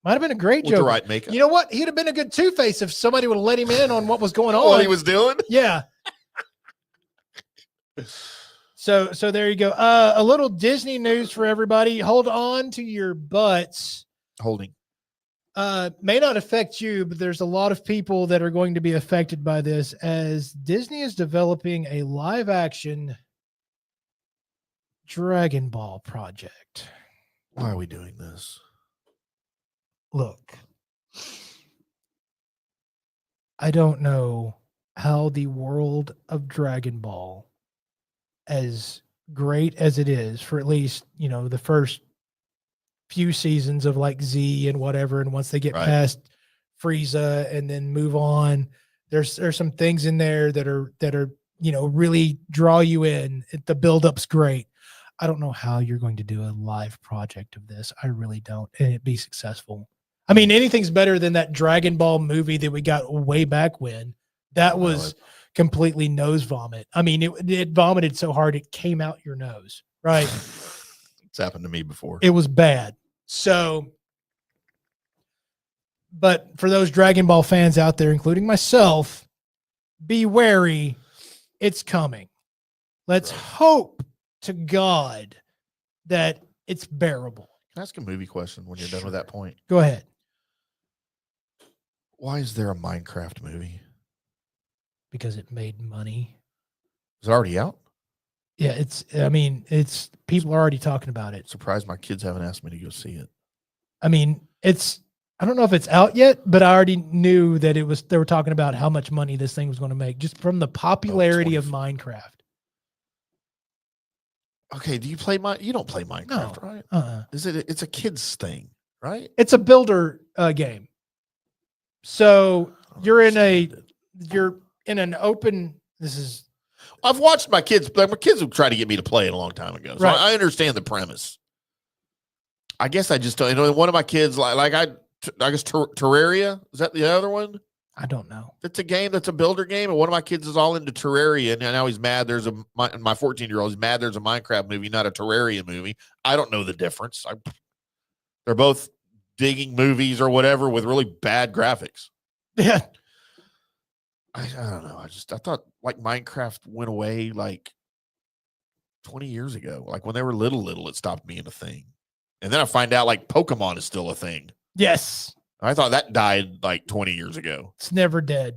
Might have been a great Joker. With the right makeup. You know what? He'd have been a good Two-Face if somebody would have let him in on what was going on. What he was doing? Yeah. So there you go. A little Disney news for everybody. Hold on to your butts. Holding. May not affect you, but there's a lot of people that are going to be affected by this as Disney is developing a live action Dragon Ball project. Why are we doing this? Look, I don't know how the world of Dragon Ball, as great as it is for at least, the first few seasons of like Z and whatever, and once they get past Frieza and then move on, there's some things in there that are really draw you in. The build-up's great. I don't know how you're going to do a live project of this. I really don't, and it be successful. I mean, anything's better than that Dragon Ball movie that we got way back when. That was completely nose vomit. I mean, it vomited so hard it came out your nose, right? It's happened to me before. It was bad. So, but for those Dragon Ball fans out there, including myself, be wary. It's coming. Let's hope to God that it's bearable. Can I ask a movie question when you're done with that point? Go ahead. Why is there a Minecraft movie? Because it made money. Is it already out? Yeah, it's people are already talking about it. Surprised my kids haven't asked me to go see it. I mean, I don't know if it's out yet, but I already knew that they were talking about how much money this thing was going to make just from the popularity of Minecraft. Okay, do you play you don't play Minecraft, right? It's a kid's thing, right? It's a builder game. So you're in an open. This is I've watched my kids play. My kids have tried to get me to play it a long time ago. So Right. I understand the premise. I guess I just don't. You know, one of my kids, I guess Terraria, is that the other one? I don't know. It's a game that's a builder game, and one of my kids is all into Terraria, and now he's mad. There's my 14-year-old is mad. There's a Minecraft movie, not a Terraria movie. I don't know the difference. They're both digging movies or whatever with really bad graphics. Yeah. I don't know. I thought like Minecraft went away like 20 years ago. Like when they were little, it stopped being a thing. And then I find out like Pokemon is still a thing. Yes. I thought that died like 20 years ago. It's never dead.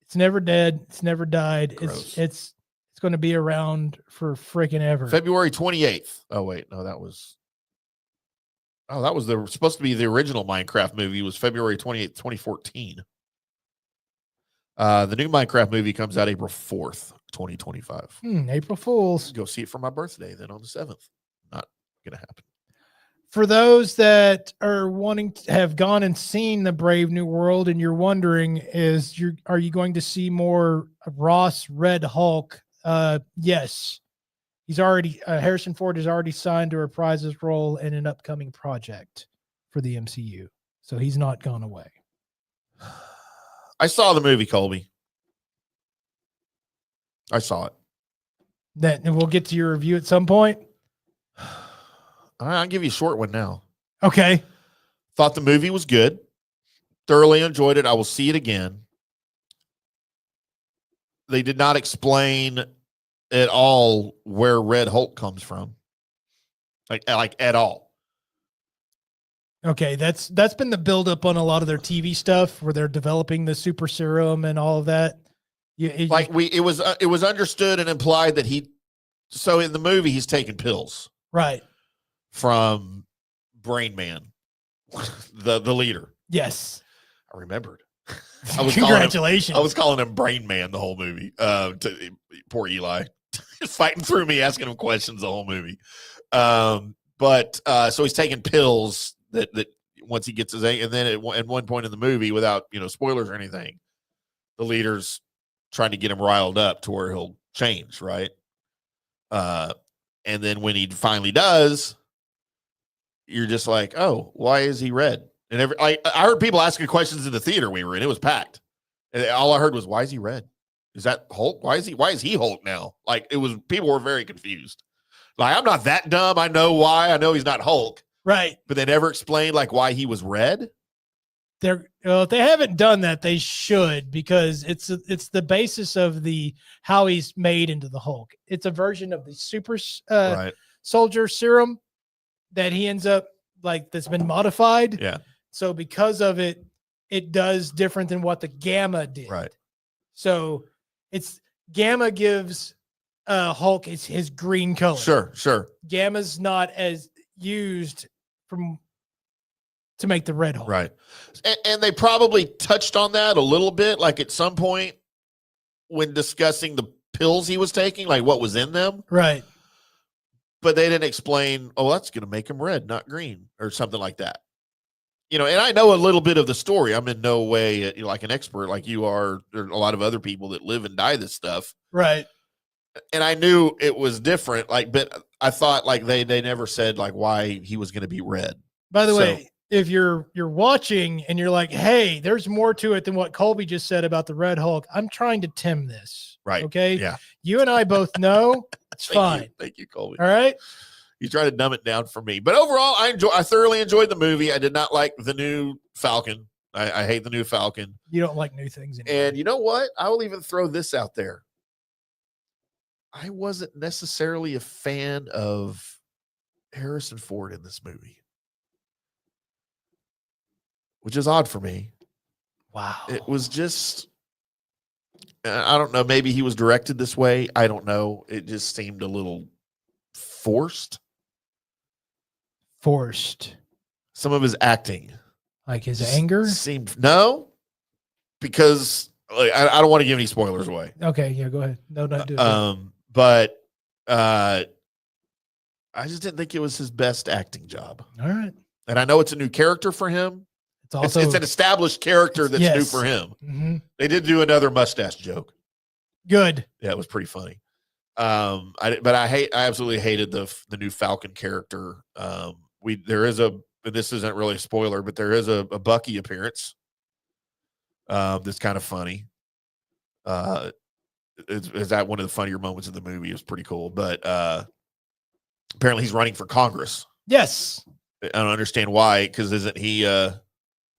It's never dead. It's never died. Gross. It's going to be around for freaking ever. February 28th. Oh wait, no, that was supposed to be the original Minecraft movie. It was February 28th, 2014. The new Minecraft movie comes out April 4th, 2025. April Fools. Go see it for my birthday then on the 7th. Not gonna happen. For those that are wanting to have gone and seen the Brave New World, and you're wondering, are you going to see more Ross Red Hulk? Yes, he's already Harrison Ford has already signed to reprise his role in an upcoming project for the MCU, so he's not gone away. I saw the movie, Colby. I saw it. And we'll get to your review at some point. I'll give you a short one now. Okay. Thought the movie was good. Thoroughly enjoyed it. I will see it again. They did not explain at all where Red Hulk comes from. Like at all. Okay, that's been the buildup on a lot of their TV stuff where they're developing the super serum and all of that. It was understood and implied that so in the movie he's taking pills. Right. From Brain Man, the leader. Yes. I remembered. Congratulations. I was calling him Brain Man the whole movie. Poor Eli. Fighting through me, asking him questions the whole movie. So he's taking pills that once he gets his and then at one point in the movie, without spoilers or anything, the leader's trying to get him riled up to where he'll change, right? And then when he finally does, you're just like, oh, why is he red? And I heard people asking questions in the theater we were in. It was packed. And all I heard was, why is he red? Is that Hulk? Why is he Hulk now? Like people were very confused. Like, I'm not that dumb. I know why. I know he's not Hulk. Right. But they never explained like why he was red. If they haven't done that, they should, because it's the basis of how he's made into the Hulk. It's a version of the super soldier serum that he ends up that's been modified. Yeah. So because of it, it does different than what the Gamma did. Right. So it's Gamma gives Hulk his green color. Sure. Gamma's not as used to make the Red Hulk. Right. And they probably touched on that a little bit, like at some point when discussing the pills he was taking, like what was in them. Right. But they didn't explain, that's going to make him red, not green, or something like that. And I know a little bit of the story. I'm in no way like an expert like you are. There are a lot of other people that live and die this stuff. Right. And I knew it was different. But I thought they never said why he was going to be red. By the way, if you're watching and you're like, hey, there's more to it than what Colby just said about the Red Hulk, I'm trying to Timm this. Right. Okay. Yeah. You and I both know it's fine. Thank you, Colby. All right. You try to dumb it down for me. But overall, I thoroughly enjoyed the movie. I did not like the new Falcon. I hate the new Falcon. You don't like new things anymore. And you know what? I will even throw this out there. I wasn't necessarily a fan of Harrison Ford in this movie, which is odd for me. Wow. It was just, I don't know. Maybe he was directed this way. I don't know. It just seemed a little forced. Some of his acting. Like his anger? No, because I don't want to give any spoilers away. Okay. Yeah, go ahead. No, not do it. But I just didn't think it was his best acting job. All right. And I know it's a new character for him. It's also it's an established character that's new for him. Mm-hmm. They did do another mustache joke. Good. Yeah, it was pretty funny. I absolutely hated the new Falcon character. This isn't really a spoiler, but there is a Bucky appearance. That's kind of funny. Is that one of the funnier moments in the movie? Is pretty cool. But apparently he's running for Congress. Yes. I don't understand why, because isn't he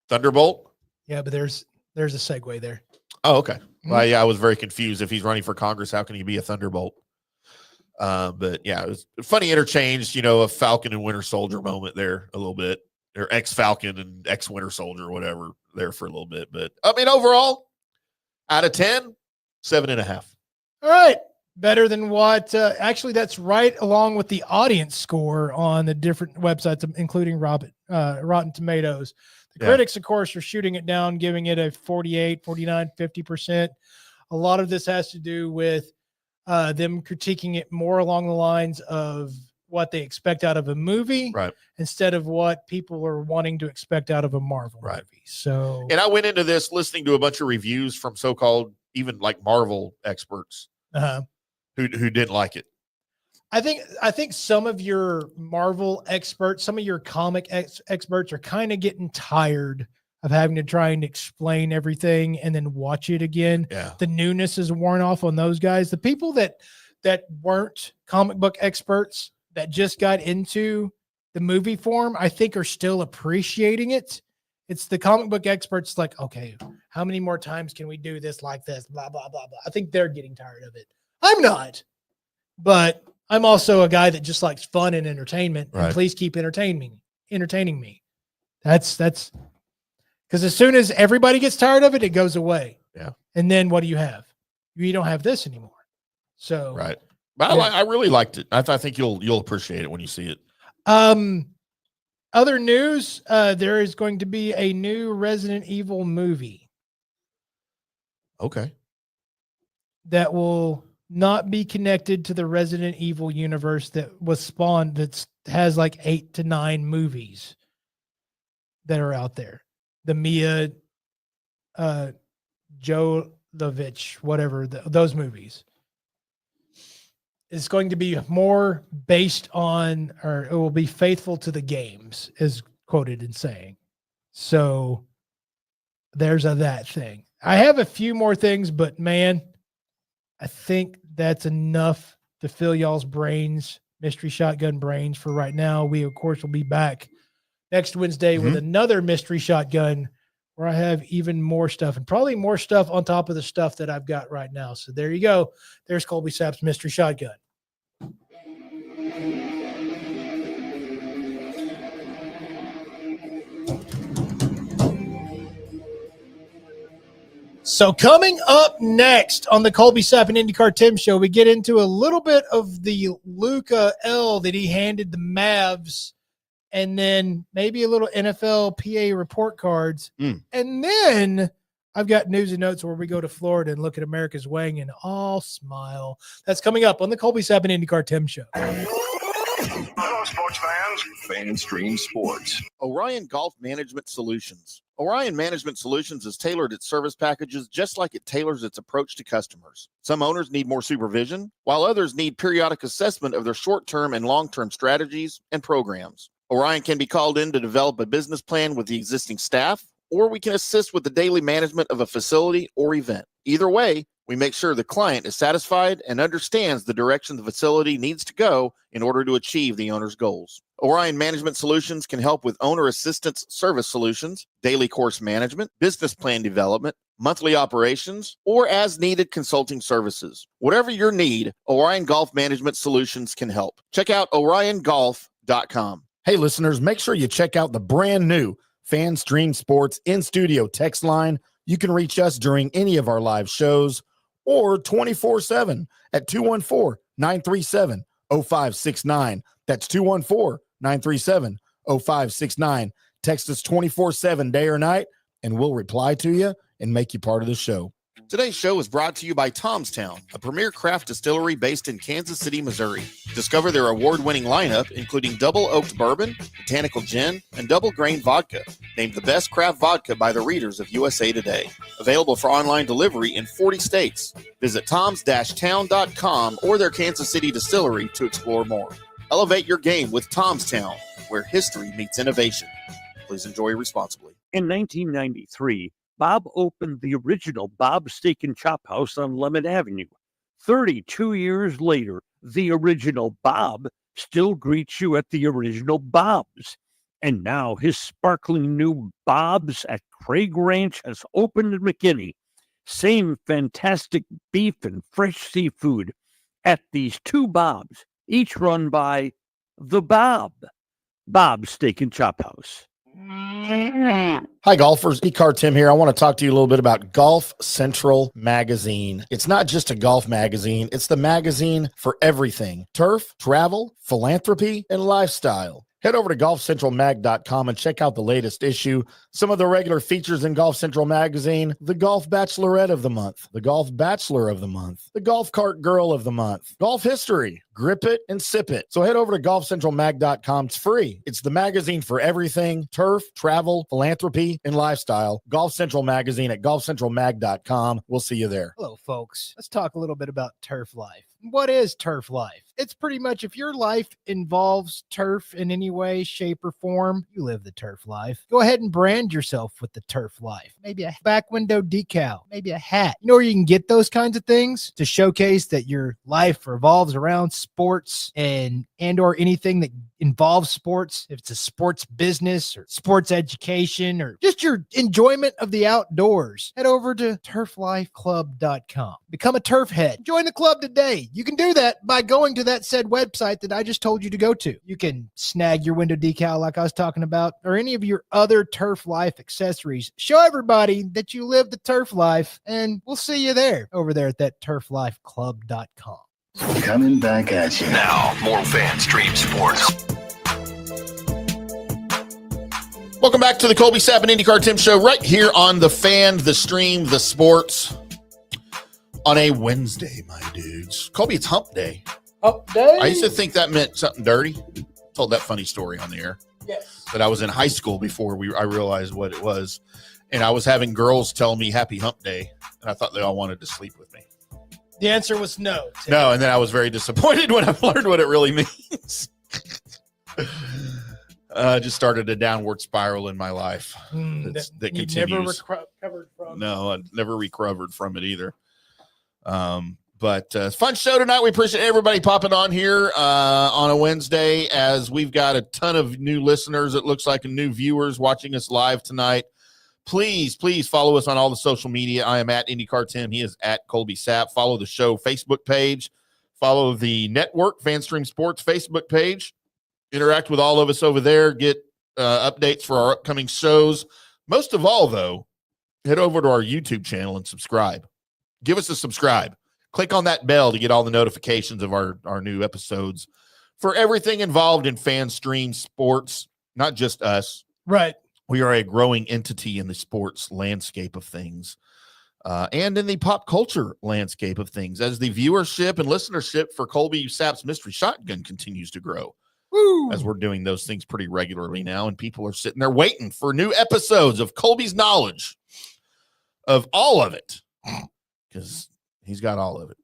Thunderbolt? Yeah, but there's a segue there. Oh, okay. Well, yeah, I was very confused. If he's running for Congress, how can he be a Thunderbolt? But yeah, it was a funny interchange, a Falcon and Winter Soldier moment there a little bit, or ex-Falcon and ex-Winter Soldier, whatever, there for a little bit. But I mean, overall, out of 10, 7.5. All right. Better than what? Actually, that's right along with the audience score on the different websites, including Rotten Tomatoes. The critics, of course, are shooting it down, giving it a 48, 49, 50%. A lot of this has to do with them critiquing it more along the lines of what they expect out of a movie, right, instead of what people are wanting to expect out of a Marvel movie. So, and I went into this listening to a bunch of reviews from so-called even like Marvel experts who didn't like it. I think some of your Marvel experts, some of your comic experts are kind of getting tired of having to try and explain everything and then watch it again. Yeah. The newness is worn off on those guys. The people that weren't comic book experts that just got into the movie form, I think are still appreciating it. It's the comic book experts like, okay, how many more times can we do this like this? Blah, blah, blah, blah. I think they're getting tired of it. I'm not, but I'm also a guy that just likes fun and entertainment. Right. And please keep entertaining me. That's because as soon as everybody gets tired of it, it goes away. Yeah. And then what do you have? You don't have this anymore. So, right. But yeah. I really liked it. I think you'll appreciate it when you see it. Other news, there is going to be a new Resident Evil movie. Okay. That will not be connected to the Resident Evil universe that was spawned, that has like 8 to 9 movies that are out there. The Mia Jovovich, whatever, those movies. It's going to be more based on, or it will be faithful to the games, as quoted in saying. So there's that thing. I have a few more things, but man, I think that's enough to fill y'all's brains, mystery shotgun brains for right now. We, of course, will be back next Wednesday with another mystery shotgun where I have even more stuff, and probably more stuff on top of the stuff that I've got right now. So there you go. There's Colby Sapp's mystery shotgun. So coming up next on the Colby Sapp and IndyCar Timm show, we get into a little bit of the Luka L that he handed the Mavs, and then maybe a little NFL PA report cards. And then I've got news and notes where we go to Florida and look at America's weighing and all smile. That's coming up on the Colby Sapp and IndyCar Timm show. Hello, sports fans. FanStream Sports. Orion Golf Management Solutions. Orion Management Solutions has tailored its service packages just like it tailors its approach to customers. Some owners need more supervision, while others need periodic assessment of their short-term and long-term strategies and programs. Orion can be called in to develop a business plan with the existing staff, or we can assist with the daily management of a facility or event. Either way, we make sure the client is satisfied and understands the direction the facility needs to go in order to achieve the owner's goals. Orion Management Solutions can help with owner assistance service solutions, daily course management, business plan development, monthly operations, or as needed consulting services. Whatever your need, Orion Golf Management Solutions can help. Check out oriongolf.com. Hey, listeners, make sure you check out the brand new FanStream Sports in-studio text line. You can reach us during any of our live shows or 24/7 at 214-937-0569. That's 214-937-0569. Text us 24/7 day or night, and we'll reply to you and make you part of the show. Today's show is brought to you by Tomstown, a premier craft distillery based in Kansas City, Missouri. Discover their award-winning lineup, including double oaked bourbon, botanical gin, and double grain vodka. Named the best craft vodka by the readers of USA Today. Available for online delivery in 40 states. Visit toms-town.com or their Kansas City distillery to explore more. Elevate your game with Tomstown, where history meets innovation. Please enjoy responsibly. In 1993, Bob opened the original Bob's Steak and Chop House on Lemon Avenue. 32 years later, the original Bob still greets you at the original Bob's. And now his sparkling new Bob's at Craig Ranch has opened in McKinney. Same fantastic beef and fresh seafood at these two Bob's, each run by the Bob's Steak and Chop House. Hi, golfers. Timm here. I want to talk to you a little bit about Golf Central Magazine. It's not just a golf magazine. It's the magazine for everything: turf, travel, philanthropy, and lifestyle. Head over to golfcentralmag.com and check out the latest issue. Some of the regular features in Golf Central Magazine: the Golf Bachelorette of the Month, the Golf Bachelor of the Month, the Golf Cart Girl of the Month, Golf History, Grip It and Sip It. So head over to golfcentralmag.com. It's free. It's the magazine for everything: turf, travel, philanthropy, and lifestyle. Golf Central Magazine at golfcentralmag.com. We'll see you there. Hello, folks. Let's talk a little bit about turf life. What is turf life? It's pretty much, if your life involves turf in any way, shape, or form, you live the turf life. Go ahead and brand yourself with the turf life. Maybe a back window decal, maybe a hat. You know where you can get those kinds of things to showcase that your life revolves around sports and or anything that involves sports. If it's a sports business or sports education or just your enjoyment of the outdoors, head over to turflifeclub.com. Become a turf head. Join the club today. You can do that by going to that said website that I just told you to go to. You can snag your window decal like I was talking about, or any of your other turf life accessories. Show everybody that you live the turf life, and we'll see you there over there at that turflifeclub.com. Coming back at you. Now, more Fan Stream Sports. Welcome back to the Colby Sapp and IndyCar Timm Show right here on the Fan, the Stream, the Sports on a Wednesday, my dudes. Colby, it's hump day. Hump day? I used to think that meant something dirty. Told that funny story on the air. Yes. But I was in high school before I realized what it was. And I was having girls tell me happy hump day. And I thought they all wanted to sleep with me. The answer was no. Tim. No, and then I was very disappointed when I learned what it really means. Just started a downward spiral in my life that continues. Never recovered from. No, I never recovered from it either. But fun show tonight. We appreciate everybody popping on here on a Wednesday, as we've got a ton of new listeners, it looks like, and new viewers watching us live tonight. Please follow us on all the social media. I am at IndyCar Timm. He is at Colby Sapp. Follow the show Facebook page. Follow the network, FanStream Sports Facebook page. Interact with all of us over there. Get updates for our upcoming shows. Most of all, though, head over to our YouTube channel and subscribe. Give us a subscribe. Click on that bell to get all the notifications of our new episodes for everything involved in FanStream Sports, not just us. Right. We are a growing entity in the sports landscape of things and in the pop culture landscape of things as the viewership and listenership for Colby Sapp's Mystery Shotgun continues to grow. Woo. As we're doing those things pretty regularly now, and people are sitting there waiting for new episodes of Colby's knowledge of all of it, because he's got all of it.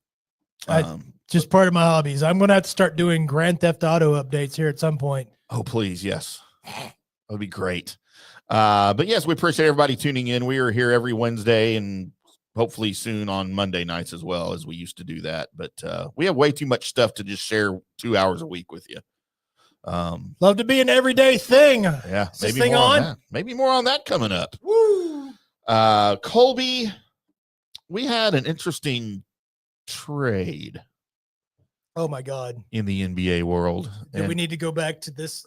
Just part of my hobbies. I'm going to have to start doing Grand Theft Auto updates here at some point. Oh, please. Yes. That would be great. But yes, we appreciate everybody tuning in. We are here every Wednesday and hopefully soon on Monday nights as well, as we used to do that. But we have way too much stuff to just share 2 hours a week with you. Love to be an everyday thing. Yeah. Is this thing on? Maybe more on that coming up. Woo. Colby, we had an interesting trade. Oh my God. In the NBA world. Do we need to go back to this?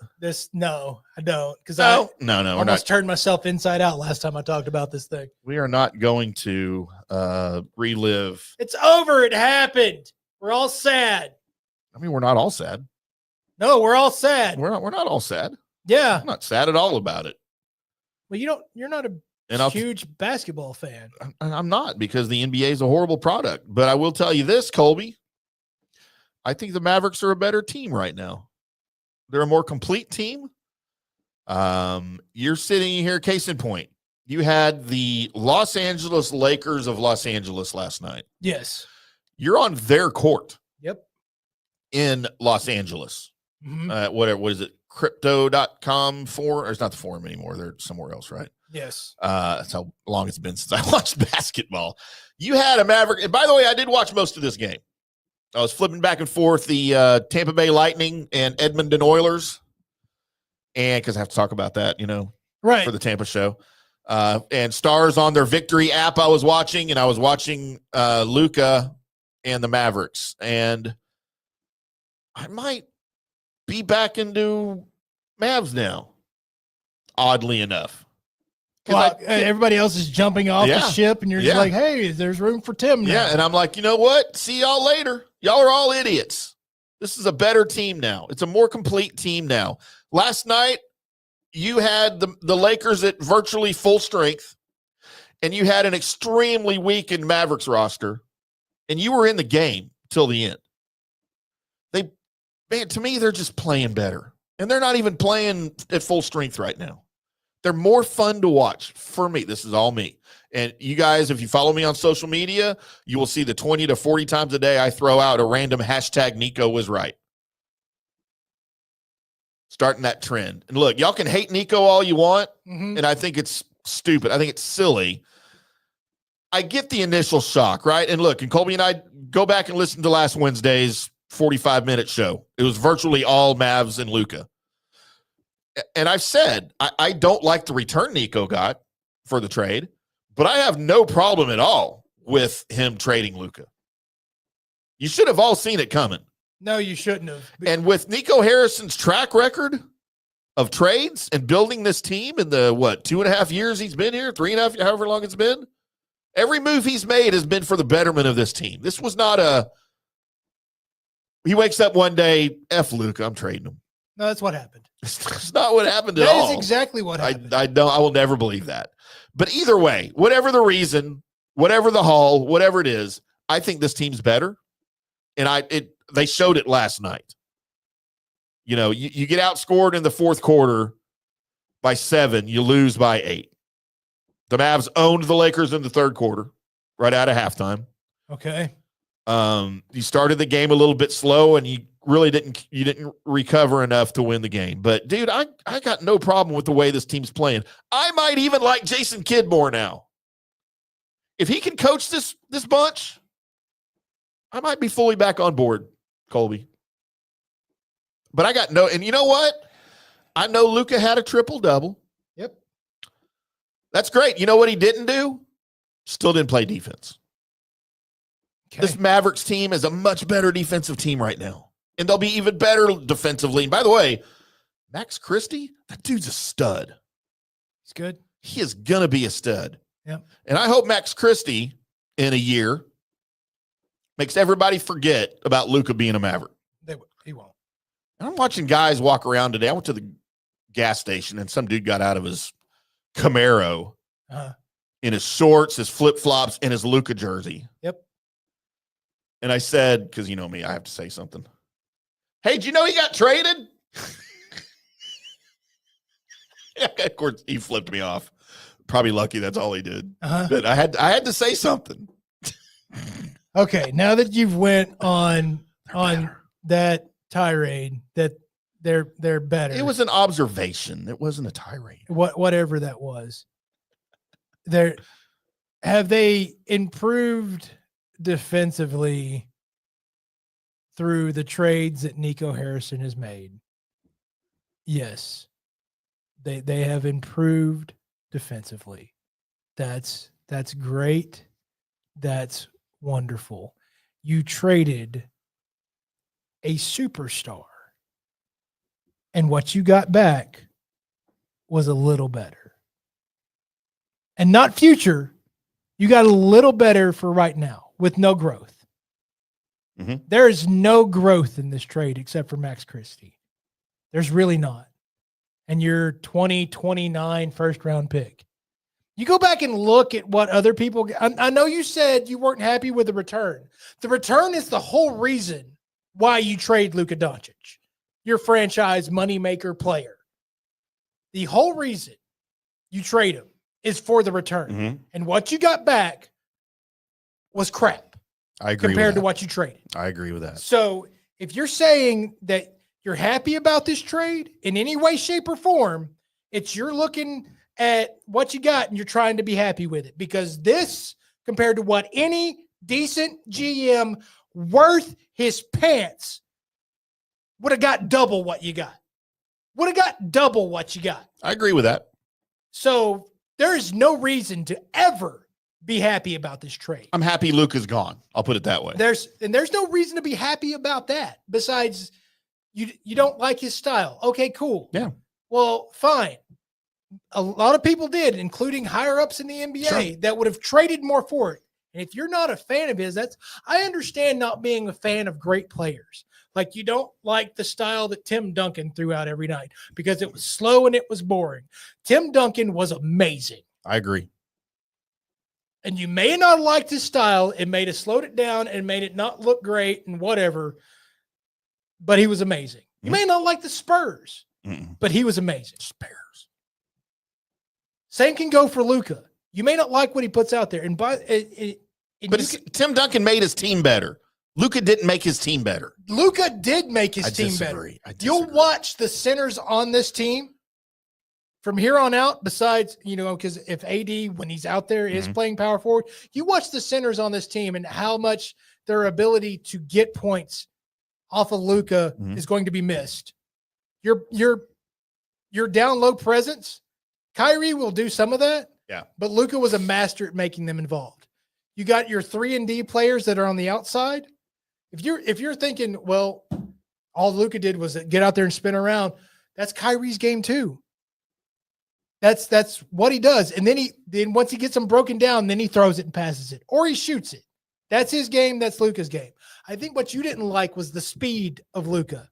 No, I don't. Because no, I almost turned myself inside out last time I talked about this thing. We are not going to relive. It's over. It happened. We're all sad. I mean, we're not all sad. No, we're all sad. We're not all sad. Yeah. I'm not sad at all about it. Well, you're not a And I'll huge basketball fan. I'm not, because the NBA is a horrible product. But I will tell you this, Colby. I think the Mavericks are a better team right now. They're a more complete team. You're sitting here, case in point. You had the Los Angeles Lakers of Los Angeles last night. Yes. You're on their court. Yep. In Los Angeles. Mm-hmm. What is it? Crypto.com forum? Or it's not the forum anymore. They're somewhere else, right? Yes. That's how long it's been since I watched basketball. You had a Maverick. And by the way, I did watch most of this game. I was flipping back and forth the Tampa Bay Lightning and Edmonton Oilers. And because I have to talk about that, right, for the Tampa show. And Stars on their victory app I was watching, and I was watching Luka and the Mavericks. And I might be back into Mavs now, oddly enough. Well, everybody else is jumping off the ship, and you're just like, hey, there's room for Timm now. Yeah, and I'm like, you know what? See y'all later. Y'all are all idiots. This is a better team now. It's a more complete team now. Last night, you had the Lakers at virtually full strength, and you had an extremely weakened Mavericks roster, and you were in the game till the end. To me, they're just playing better, and they're not even playing at full strength right now. They're more fun to watch for me. This is all me. And you guys, if you follow me on social media, you will see the 20 to 40 times a day I throw out a random hashtag Nico was right. Starting that trend. And look, y'all can hate Nico all you want, and I think it's stupid. I think it's silly. I get the initial shock, right? And look, and Colby and I go back and listen to last Wednesday's 45-minute show. It was virtually all Mavs and Luka. And I've said, I don't like the return Nico got for the trade, but I have no problem at all with him trading Luka. You should have all seen it coming. No, you shouldn't have. And with Nico Harrison's track record of trades and building this team in the, 2.5 years he's been here, 3.5, however long it's been, every move he's made has been for the betterment of this team. This was not he wakes up one day, F Luka, I'm trading him. No, that's what happened. It's not what happened at all. That is exactly what happened. I will never believe that. But either way, whatever the reason, whatever the haul, whatever it is, I think this team's better. And they showed it last night. You get outscored in the fourth quarter by 7, you lose by 8. The Mavs owned the Lakers in the third quarter, right out of halftime. Okay. You started the game a little bit slow, and you really didn't recover enough to win the game. But dude, I got no problem with the way this team's playing. I might even like Jason Kidd more now. If he can coach this bunch, I might be fully back on board, Colby. But I got and you know what? I know Luka had a triple-double. Yep. That's great. You know what he didn't do? Still didn't play defense. Okay. This Mavericks team is a much better defensive team right now. And they'll be even better defensively. And by the way, Max Christie, that dude's a stud. He's good. He is going to be a stud. Yep. And I hope Max Christie in a year makes everybody forget about Luka being a Maverick. He won't. And I'm watching guys walk around today. I went to the gas station, and some dude got out of his Camaro in his shorts, his flip-flops, and his Luka jersey. Yep. And I said, because you know me, I have to say something. Hey, did you know he got traded? Of course, he flipped me off. Probably lucky that's all he did. But I had to say something. Okay, now that you've went on that tirade that they're better. It was an observation. It wasn't a tirade. Whatever that was. Have they improved defensively through the trades that Nico Harrison has made? Yes. They have improved defensively. That's great. That's wonderful. You traded a superstar, and what you got back was a little better. And not future. You got a little better for right now with no growth. Mm-hmm. There is no growth in this trade except for Max Christie. There's really not. And your 2029 first round pick. You go back and look at what other people. I know you said you weren't happy with the return. The return is the whole reason why you trade Luka Doncic, your franchise moneymaker player. The whole reason you trade him is for the return. Mm-hmm. And what you got back was crap. I agree compared with to that. what you traded. I agree with that. So if you're saying that you're happy about this trade in any way, shape, or form, it's you're looking at what you got and you're trying to be happy with it, because this, compared to what any decent GM worth his pants would have got double what you got. Would have got double what you got. I agree with that. So there is no reason to ever be happy about this trade. I'm happy Luka's gone. I'll put it that way. There's no reason to be happy about that besides you don't like his style. Okay, cool. Yeah. Well, fine. A lot of people did, including higher ups in the NBA, Sure. that would have traded more for it. And if you're not a fan of his, I understand not being a fan of great players. Like, you don't like the style that Tim Duncan threw out every night because it was slow and it was boring. Tim Duncan was amazing. I agree. And you may not have liked his style. It may have slowed it down and made it not look great and whatever, but he was amazing. You may not like the Spurs, but he was amazing. Spurs. Same can go for Luka. You may not like what he puts out there. But Tim Duncan made his team better. Luka didn't make his team better. Luka did make his team better. You'll watch the centers on this team from here on out, besides, because if AD, when he's out there, is playing power forward, you watch the centers on this team and how much their ability to get points off of Luka is going to be missed. Your down low presence, Kyrie will do some of that. Yeah. But Luka was a master at making them involved. You got your 3-and-D players that are on the outside. If you're thinking, well, all Luka did was get out there and spin around, that's Kyrie's game too. That's what he does. And then once he gets them broken down, then he throws it and passes it, or he shoots it. That's his game. That's Luka's game. I think what you didn't like was the speed of Luka.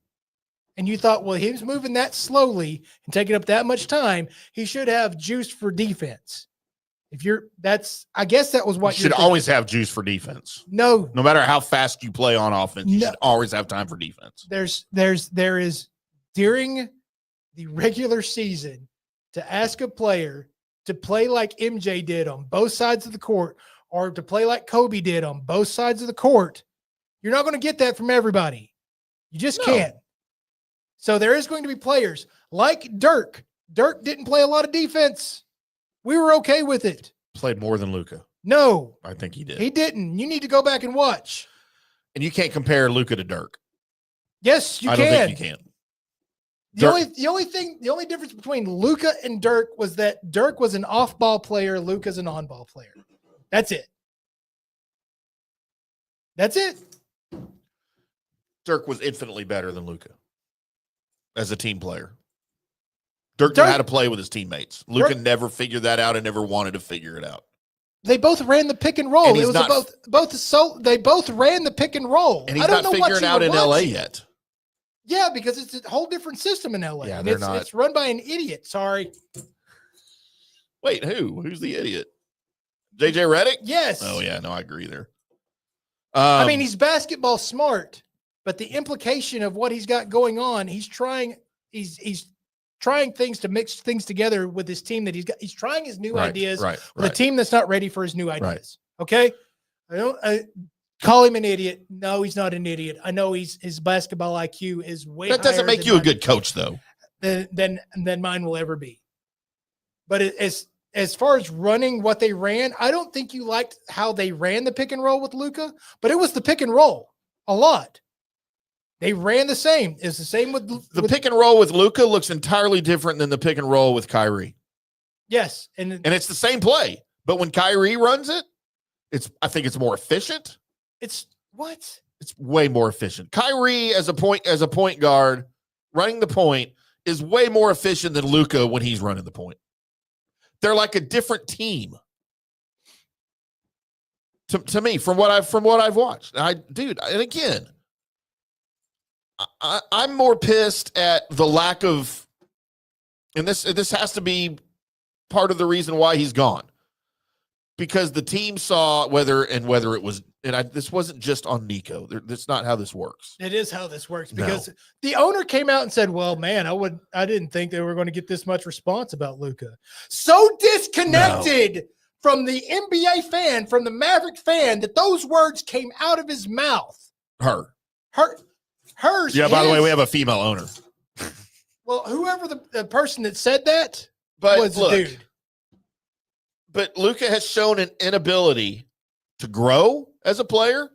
And you thought, well, he was moving that slowly and taking up that much time. He should have juice for defense. I guess that was what you should always have juice for defense. No matter how fast you play on offense, you should always have time for defense. There is during the regular season to ask a player to play like MJ did on both sides of the court, or to play like Kobe did on both sides of the court. You're not going to get that from everybody. You just can't. So there is going to be players like Dirk. Dirk didn't play a lot of defense. We were okay with it. Played more than Luka. No. I think he did. He didn't. You need to go back and watch. And you can't compare Luka to Dirk. Yes, you can. I don't think you can. The only difference between Luka and Dirk was that Dirk was an off-ball player, Luka's an on-ball player. That's it. That's it. Dirk was infinitely better than Luka as a team player. Dirk knew how to play with his teammates. Luka never figured that out and never wanted to figure it out. They both ran the pick and roll. It was they both ran the pick and roll. And he's not figuring out in LA yet. Yeah, because it's a whole different system in LA. Yeah, and they're not. It's run by an idiot. Sorry. Wait, who? Who's the idiot? JJ Redick? Yes. Oh yeah, no, I agree there. I mean, he's basketball smart, but the implication of what he's got going on, he's trying things to mix things together with his team that he's got. He's trying his new ideas with a team that's not ready for his new ideas. Okay. I call him an idiot. No, he's not an idiot. I know his basketball IQ is way That doesn't higher make than you a mine- good coach, though. than mine will ever be. But as far as running what they ran, I don't think you liked how they ran the pick and roll with Luka, but it was the pick and roll a lot. They ran the same. It's the same with the pick and roll with Luka looks entirely different than the pick and roll with Kyrie. Yes, and it's the same play, but when Kyrie runs it, I think it's more efficient. It's way more efficient. Kyrie as a point guard running the point is way more efficient than Luka when he's running the point. They're like a different team. To me, from what I've watched. And again, I'm more pissed at the lack of, and this has to be part of the reason why he's gone. because the team saw whether it was, this wasn't just on Nico. That's not how this works. It is how this works because the owner came out and said, well, man, I didn't think they were going to get this much response about Luka. So disconnected from the NBA fan, from the Maverick fan, that those words came out of his mouth. Hers. Yeah, by the way, we have a female owner. Well, whoever the person that said that But was look, the dude. But Luka has shown an inability to grow as a player.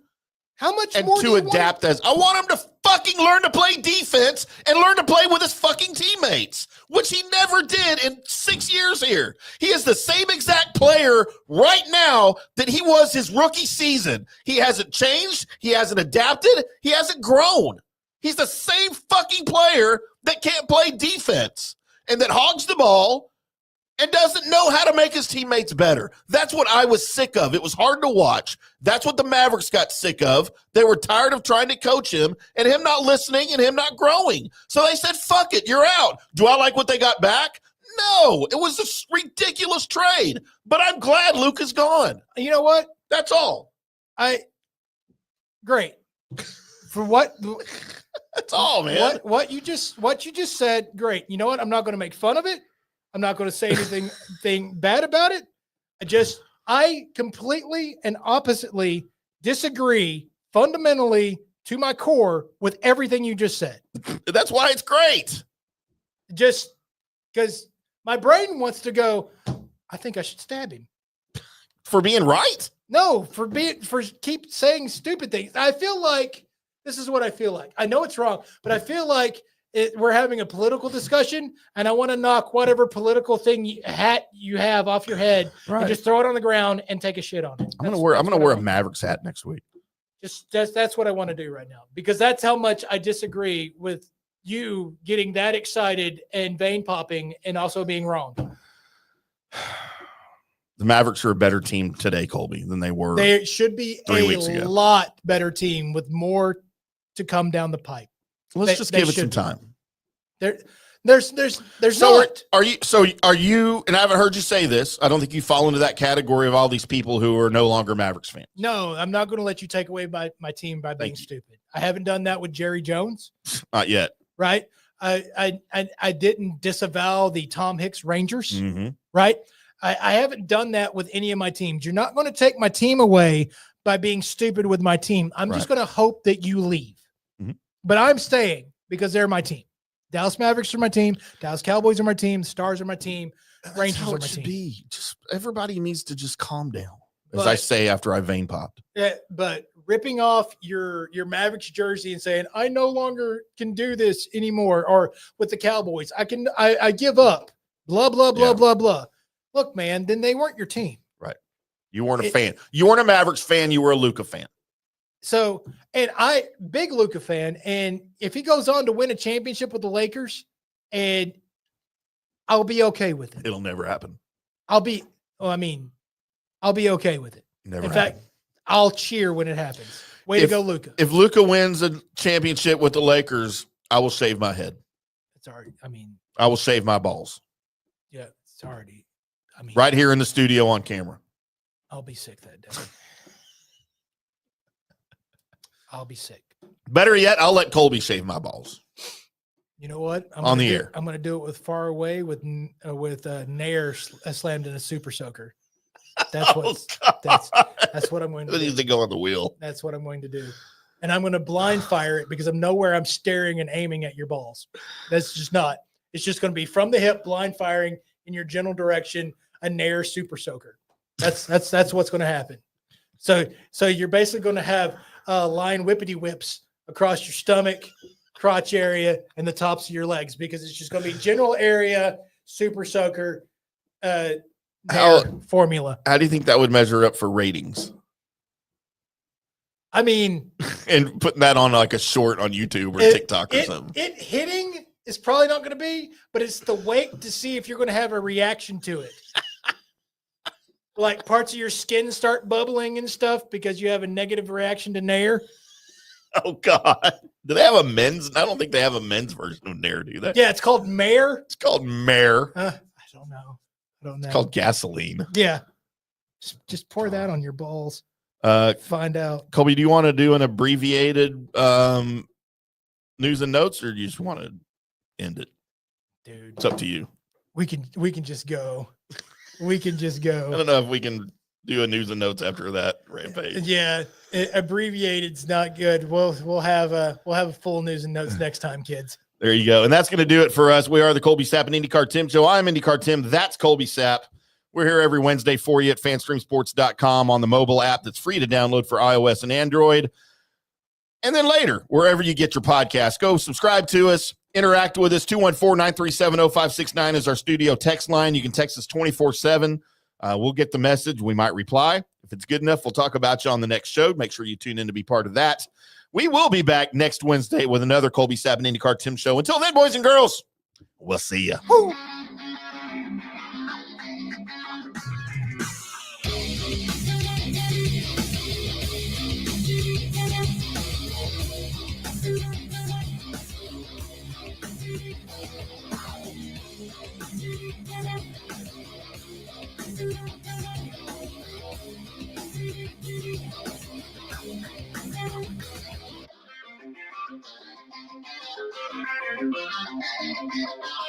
How much and more to adapt as I want him to fucking learn to play defense and learn to play with his fucking teammates, which he never did in 6 years here. He is the same exact player right now that he was his rookie season. He hasn't changed. He hasn't adapted. He hasn't grown. He's the same fucking player that can't play defense and that hogs the ball and doesn't know how to make his teammates better. That's what I was sick of. It was hard to watch. That's what the Mavericks got sick of. They were tired of trying to coach him and him not listening and him not growing. So they said, fuck it, you're out. Do I like what they got back? No, it was a ridiculous trade. But I'm glad Luka's gone. You know what? That's all. Great. For what? That's all, man. What you just said, great. You know what? I'm not going to make fun of it. I'm not going to say anything bad about it. I completely and oppositely disagree fundamentally to my core with everything you just said. That's why it's great. Just because my brain wants to go, I think I should stab him. For being right? No, for keep saying stupid things. I feel like this is what I feel like. I know it's wrong, but I feel like we're having a political discussion, and I want to knock whatever political thing you have off your head and just throw it on the ground and take a shit on it. I'm gonna wear a Mavericks hat next week. That's what I want to do right now, because that's how much I disagree with you getting that excited and vein popping and also being wrong. The Mavericks are a better team today, Colby, than they were. They should be 3 weeks ago. Lot better team with more to come down the pipe. Let's just give it some time. There's not. Are you, and I haven't heard you say this, I don't think you fall into that category of all these people who are no longer Mavericks fans. No, I'm not going to let you take away my team by being stupid. I haven't done that with Jerry Jones. Not yet. Right? I didn't disavow the Tom Hicks Rangers. Mm-hmm. Right? I haven't done that with any of my teams. You're not going to take my team away by being stupid with my team. I'm just going to hope that you leave. Mm-hmm. But I'm staying because they're my team. Dallas Mavericks are my team. Dallas Cowboys are my team. Stars are my team. Rangers are my team. Be. Just everybody needs to just calm down, as I say after I vein popped. Yeah, but ripping off your Mavericks jersey and saying I no longer can do this anymore, or with the Cowboys, I give up. Blah blah blah blah blah. Look, man, then they weren't your team. Right. You weren't a fan. You weren't a Mavericks fan. You were a Luka fan. So, and big Luka fan, and if he goes on to win a championship with the Lakers, and I'll be okay with it. It'll never happen. I'll be okay with it. Never. In fact, I'll cheer when it happens. Way to go, Luka. If Luka wins a championship with the Lakers, I will shave my head. It's already, I will shave my balls. Yeah, it's already, right here in the studio on camera. I'll be sick that day. I'll be sick. Better yet, I'll let Colby shave my balls. You know what? On the air. I'm going to do it with Far Away with Nair slammed in a super soaker. That's that's what I'm going to do. Needs to go on the wheel. That's what I'm going to do. And I'm going to blind fire it because I'm nowhere I'm staring and aiming at your balls. That's just not. It's just going to be from the hip, blind firing in your general direction, a Nair super soaker. That's what's going to happen. So you're basically going to have line whippity whips across your stomach, crotch area, and the tops of your legs, because it's just going to be general area super soaker formula. How do you think that would measure up for ratings? And putting that on like a short on YouTube or TikTok or something. It hitting is probably not going to be, but it's the wait to see if you're going to have a reaction to it. Like parts of your skin start bubbling and stuff because you have a negative reaction to Nair. Oh, God. Do they have a men's? I don't think they have a men's version of Nair, do they? Yeah, it's called Mare. It's called Mare. I don't know. It's called gasoline. Yeah. Just pour that on your balls. Uh, Find out. Colby, do you want to do an abbreviated news and notes, or do you just want to end it? Dude, It's up to you. we can just go. We can just go. I don't know if we can do a news and notes after that rampage. Yeah, abbreviated's not good. We'll have a full news and notes next time, kids. There you go. And that's going to do it for us. We are the Colby Sapp and IndyCar Tim Show. I'm IndyCar Tim. That's Colby Sapp. We're here every Wednesday for you at fanstreamsports.com on the mobile app that's free to download for iOS and Android. And then later, wherever you get your podcast, go subscribe to us, interact with us. 214-937-0569 is our studio text line. You can text us 24/7. We'll get the message. We might reply. If it's good enough, we'll talk about you on the next show. Make sure you tune in to be part of that. We will be back next Wednesday with another Colby Sapp and IndyCar Tim Show. Until then, boys and girls, we'll see you. Thank you.